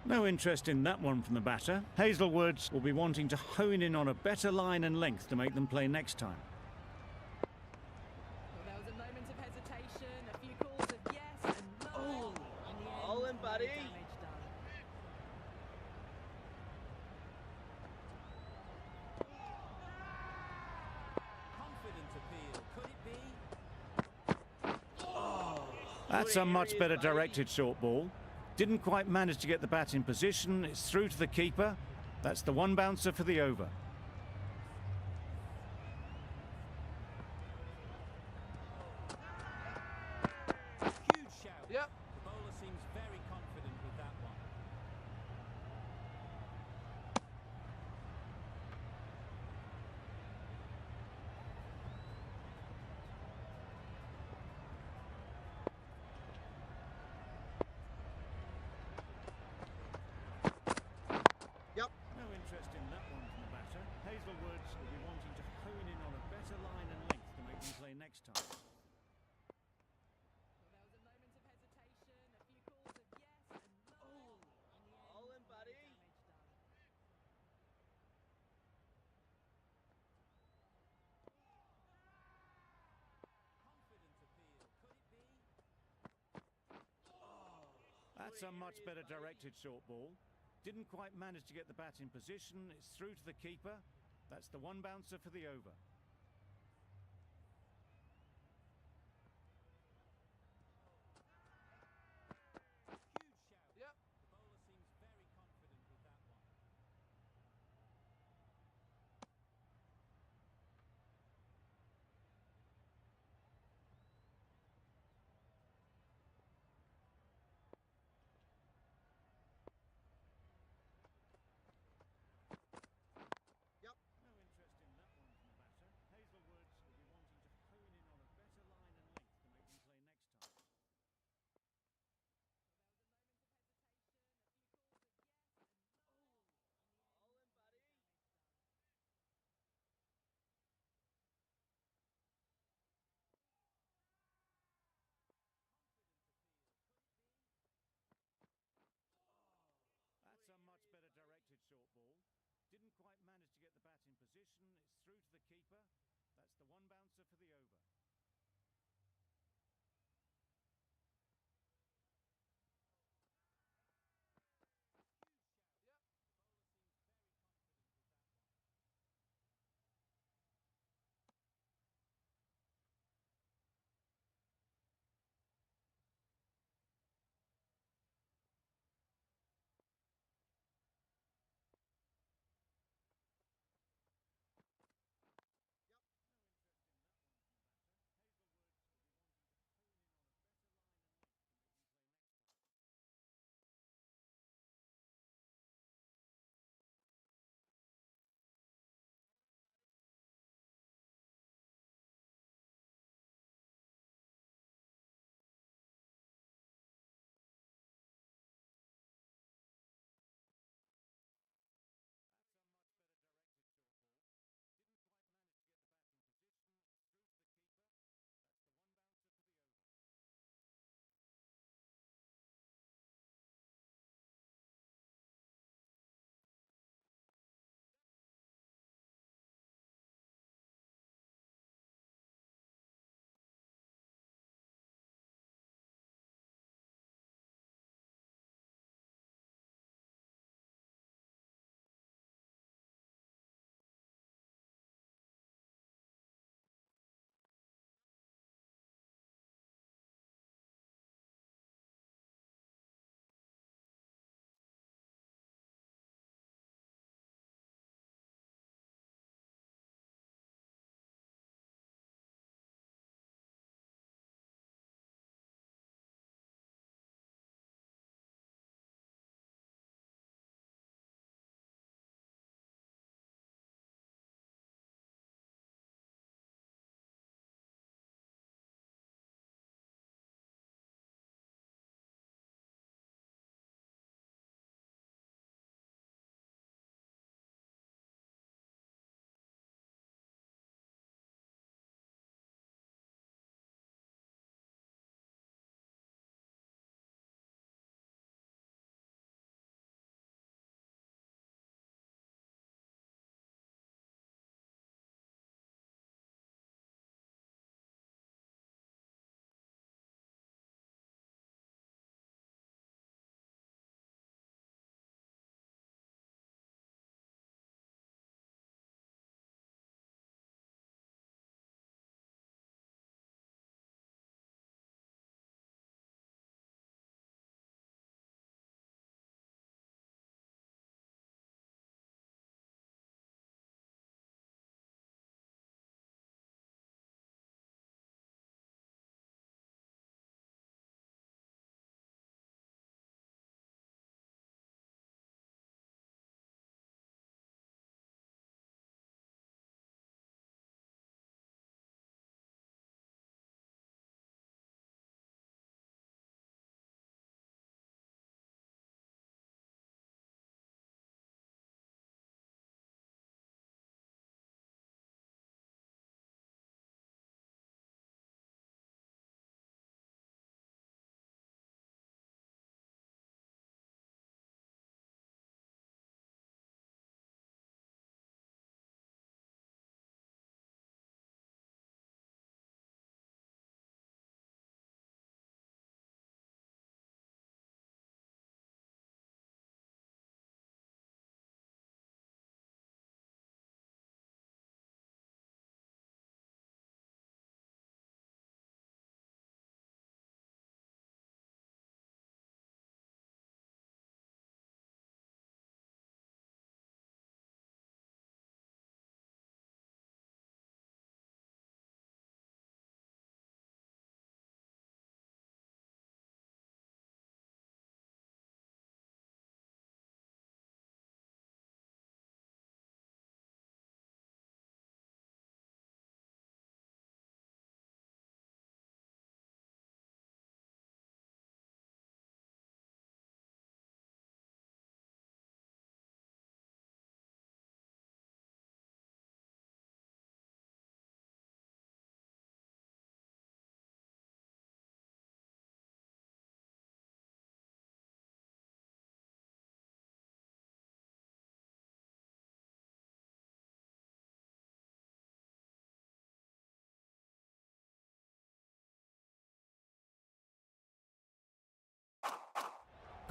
No interest in that one from the batter. Hazelwoods will be wanting to hone in on a better line and length to make them play next time. Well, there was a moment of hesitation, a few calls of yes and no. In the end, All in, buddy. no damage done. Confident appeal. Could it be? That's a much better directed short ball. Didn't quite manage to get the bat in position. It's through to the keeper. That's the one bouncer for the over. Huge shout. Yep. The bowler seems very confident with that one. Yep. No interest in that one from the batter. Hazelwoods will be wanting to hone in on a better line and length to make them play next time. Well, there was a moment of hesitation, a few calls of yes and no. In the end, All in, buddy. no damage done. Confident appeal. Could it be? That's a much better directed short ball. Didn't quite manage to get the bat in position. It's through to the keeper. That's the one bouncer for the over. Huge shout. Yep. The bowler seems very confident with that one. Yep. No interest in that one from the batter. Hazelwoods will be wanting to hone in on a better line and length to make them play next time. All in, buddy. That's a much better directed short ball. Didn't quite manage to get the bat in position. It's through to the keeper. That's the one bouncer for the over.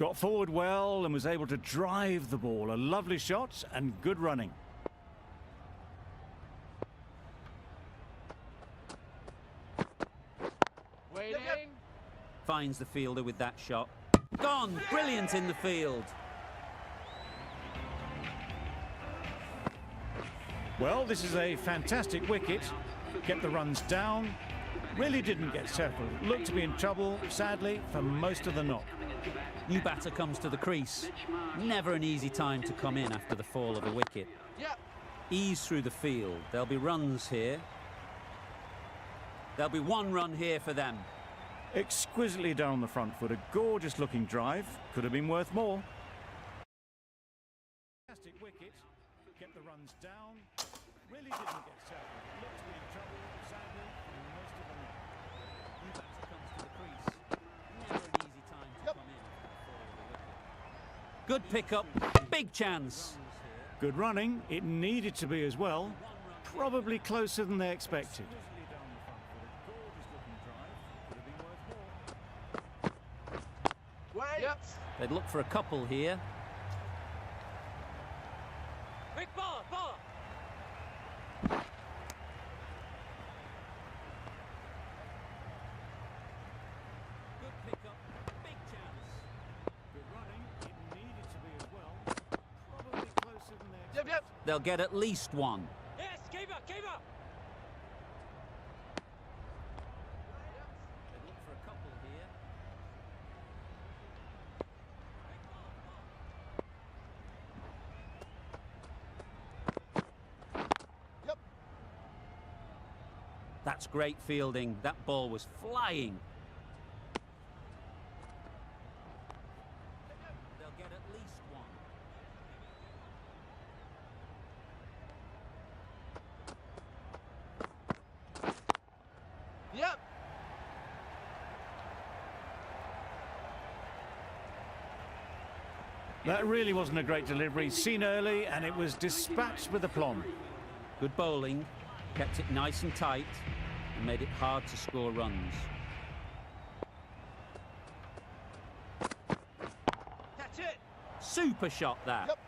Got forward well and was able to drive the ball. A lovely shot and good running. Waiting. Finds the fielder with that shot. Gone! Brilliant in the field. Well, this is a fantastic wicket. Kept the runs down. Really didn't get settled. Looked to be in trouble, sadly, for most of the knock. New batter comes to the crease. Never an easy time to come in after the fall of a wicket. Yep. Ease through the field. There'll be runs here. There'll be one run here for them. Exquisitely down the front foot. A gorgeous looking drive. Could have been worth more. Fantastic wicket. Kept the runs down. Really didn't get settled. Looked to be in trouble, sadly, for most of the knock. New batter comes to the crease. Never an easy time to come in after the fall of a wicket. Good pickup. Big chance. Good running. It needed to be as well. Probably closer than they expected. Wait. Yep. They'd look for a couple here. Quick ball, ball. Good pickup. Big chance. Good running. It needed to be as well. Probably closer than they expected. Yep. They'll get at least one. Yes, keep up, keep up. They'd look for a couple here. Yep. That's great fielding. That ball was flying. They'll get at least one. Yep. That really wasn't a great delivery. Seen early and it was dispatched with aplomb. Good bowling. Kept it nice and tight and made it hard to score runs. Catch it. Super shot that. Yep.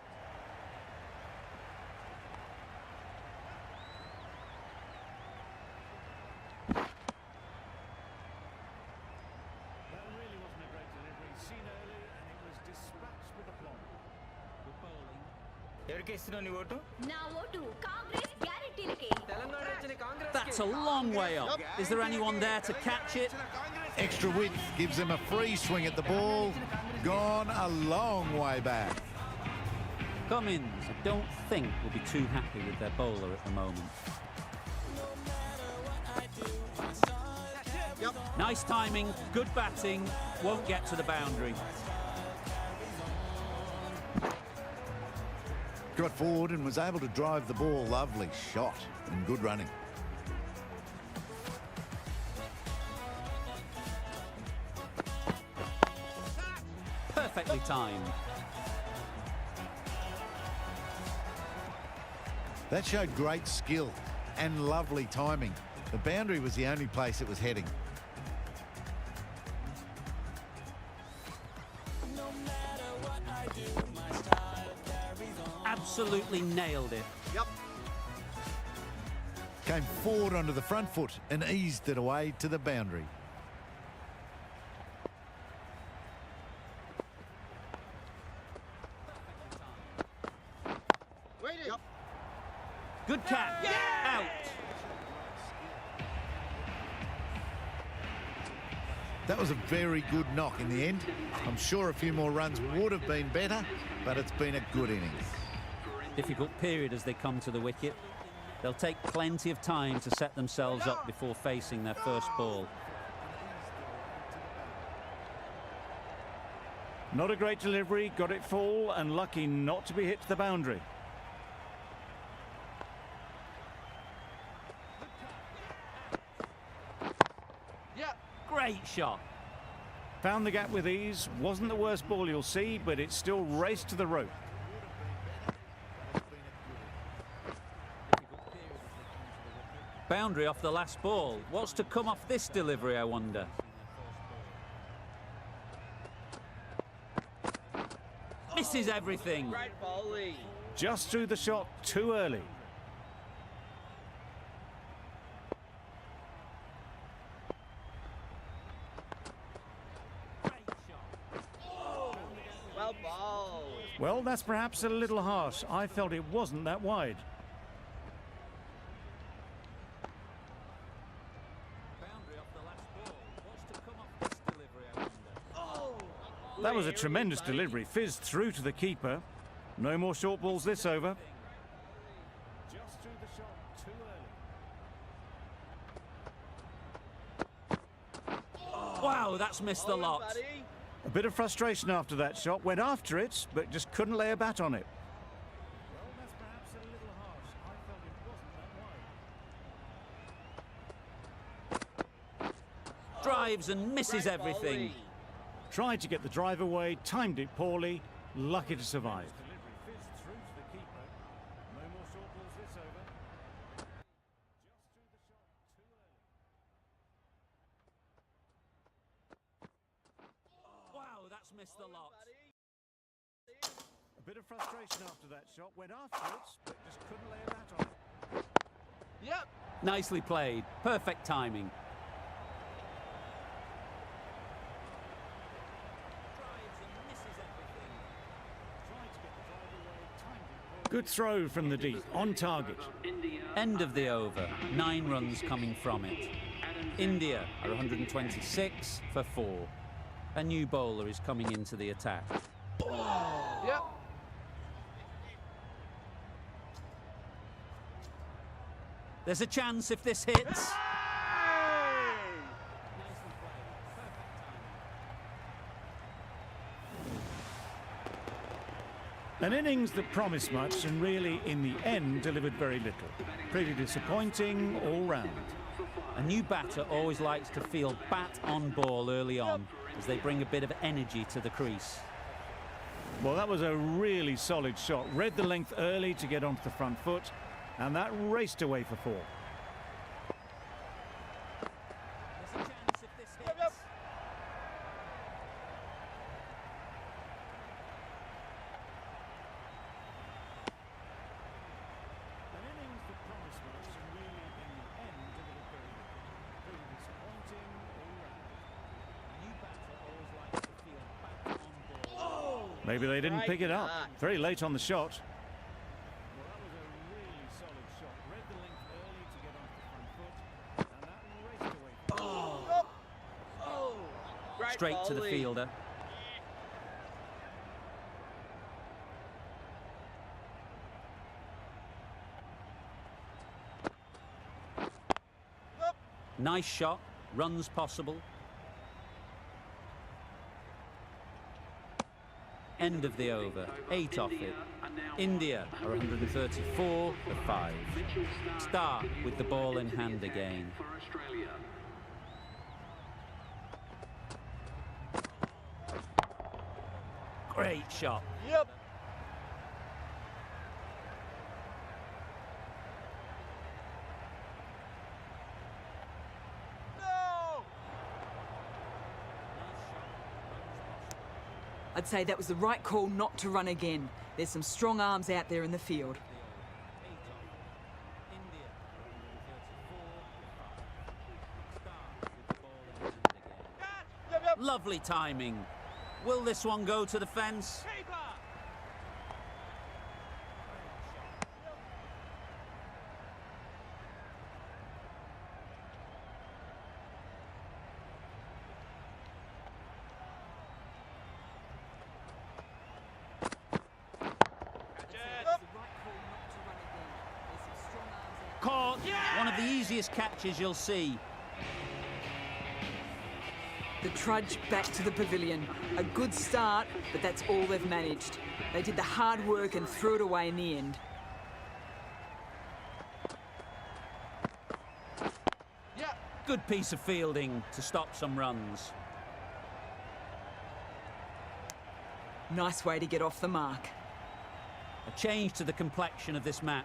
That really wasn't a great delivery. Seen early and it was dispatched with aplomb. Good bowling. That's a long way up. Is there anyone there to catch it? Extra width gives them a free swing at the ball. Gone a long way back. Cummins, I don't think, will be too happy with their bowler at the moment. Yep. Nice timing, good batting, won't get to the boundary. Got forward and was able to drive the ball. Lovely shot and good running. Perfectly timed. That showed great skill and lovely timing. The boundary was the only place it was heading. Absolutely nailed it. Yep. Came forward onto the front foot and eased it away to the boundary. Waiting. Yep. Good catch. Out. That was a very good knock in the end. I'm sure a few more runs would have been better, but it's been a good innings. Difficult period as they come to the wicket. They'll take plenty of time to set themselves up before facing their first ball. Not a great delivery, got it full and lucky not to be hit to the boundary. Yep. Great shot. Found the gap with ease, wasn't the worst ball you'll see, but it still raced to the rope. Boundary off the last ball. What's to come off this delivery, I wonder? misses everything. Great bowling. Just threw the shot too early. Well bowled. Well, that's perhaps a little harsh. I felt it wasn't that wide. Boundary off the last ball. What's to come off this delivery, I wonder? That was a tremendous delivery. Fizzed through to the keeper. No more short balls this over. Just threw the shot too early. Wow, that's missed the lot. Buddy. A bit of frustration after that shot. Went after it, but just couldn't lay a bat on it. Well, that's perhaps a little harsh. I felt it wasn't that wide. Drives and misses Great everything. bowling. Tried to get the drive away, timed it poorly. Lucky to survive. Wow, that's missed the lot. A bit of frustration after that shot. Went after it, but just couldn't lay a bat on it. Yep. Nicely played. Perfect timing. Good throw from the deep, on target. End of the over. 9 runs coming from it. India are 126 for 4. A new bowler is coming into the attack. Yep. There's a chance if this hits. An innings that promised much and really, in the end, delivered very little. Pretty disappointing all round. A new batter always likes to field bat on ball early on as they bring a bit of energy to the crease. Well, that was a really solid shot. Read the length early to get onto the front foot, and that raced away for 4. There's a chance if this hits. Yep. An innings that promised much and really, in the end, delivered very little. Pretty disappointing all round. A new batter always likes to field bat on ball. Maybe they didn't pick it up. Right. Very late on the shot. Well, that was a really solid shot. Read the length early to get onto the front foot, and that raced away. Oh. Great Straight to the bowling. fielder. Yep. Nice shot. Runs possible. End of the over. 8 off it. India are 134 for 5. Start with the ball in hand again. For Australia. Great shot. Yep. No. I'd say that was the right call not to run again. There's some strong arms out there in the field. Yep, yep. Lovely timing. Will this one go to the fence? Keeper. Caught. One of the easiest catches you'll see. The trudge back to the pavilion. A good start, but that's all they've managed. They did the hard work and threw it away in the end. Yep. Good piece of fielding to stop some runs. Nice way to get off the mark. A change to the complexion of this match.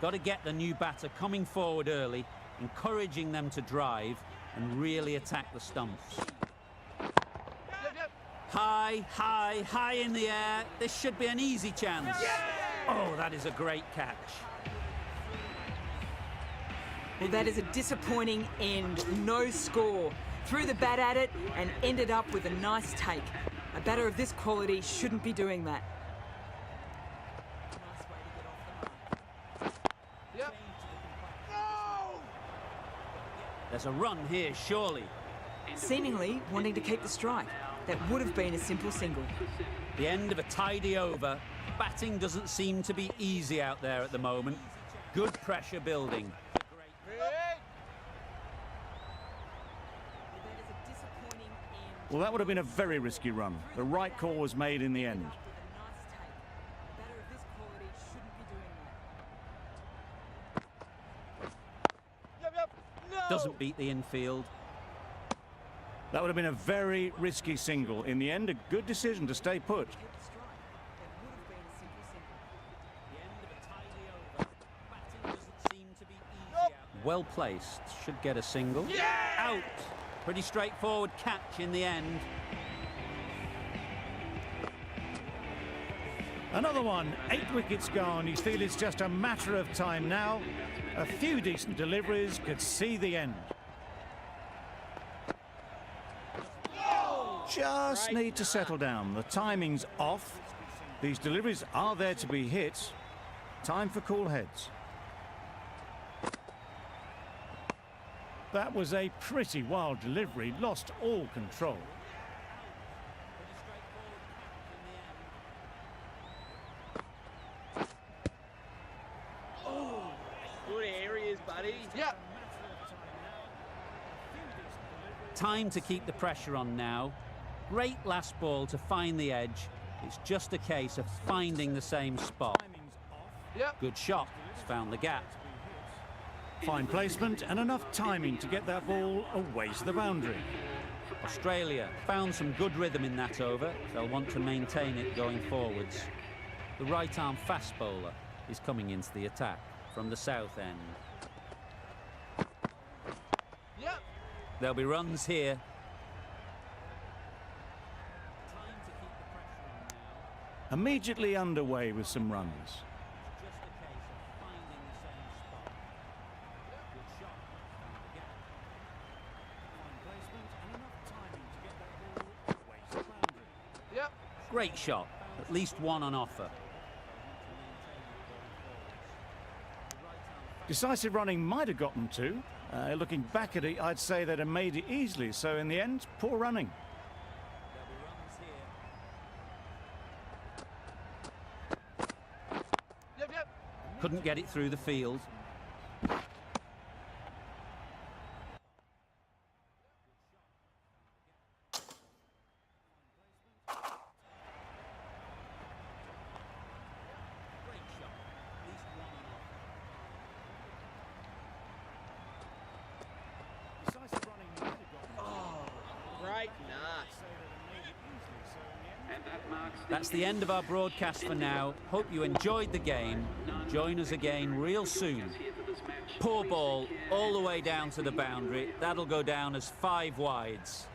Got to get the new batter coming forward early, encouraging them to drive and really attack the stumps. Yep, yep. High High, high, high in the air. This should be an easy chance. Oh, that is a great catch. Well, that is a disappointing end. No score. Threw the bat at it and ended up with a nice take. A batter of this quality shouldn't be doing that. Yep. No! There's a run here, surely. Seemingly wanting to keep the strike. That would have been a simple single. The end of a tidy over. Batting doesn't seem to be easy out there at the moment. Good pressure building. Well, that would have been a very risky run. The right call was made in the end. No! Doesn't beat the infield. That would have been a very risky single. In the end, a good decision to stay put. Well placed. Should get a single. Out. Pretty straightforward catch in the end. Another one. 8 wickets gone. You feel it's just a matter of time now. A few decent deliveries could see the end. Just need to settle down. The timing's off. These deliveries are there to be hit. Time for cool heads. That was a pretty wild delivery. Lost all control. Good areas, buddy. Yep. Time to keep the pressure on now. Great last ball to find the edge. It's just a case of finding the same spot. Yep. Good shot. It's found the gap. Fine placement and enough timing to get that ball away to the boundary. Australia found some good rhythm in that over. They'll want to maintain it going forwards. The right-arm fast bowler is coming into the attack from the south end. Yep. There'll be runs here. Immediately underway with some runs. Great shot. At least one on offer. Decisive running might have gotten two. Looking back at it, I'd say they'd have made it easily. So in the end, poor running. Yep. Couldn't get it through the field. That's the end of our broadcast for now. Hope you enjoyed the game. Join us again real soon. Poor ball all the way down to the boundary. That'll go down as 5 wides.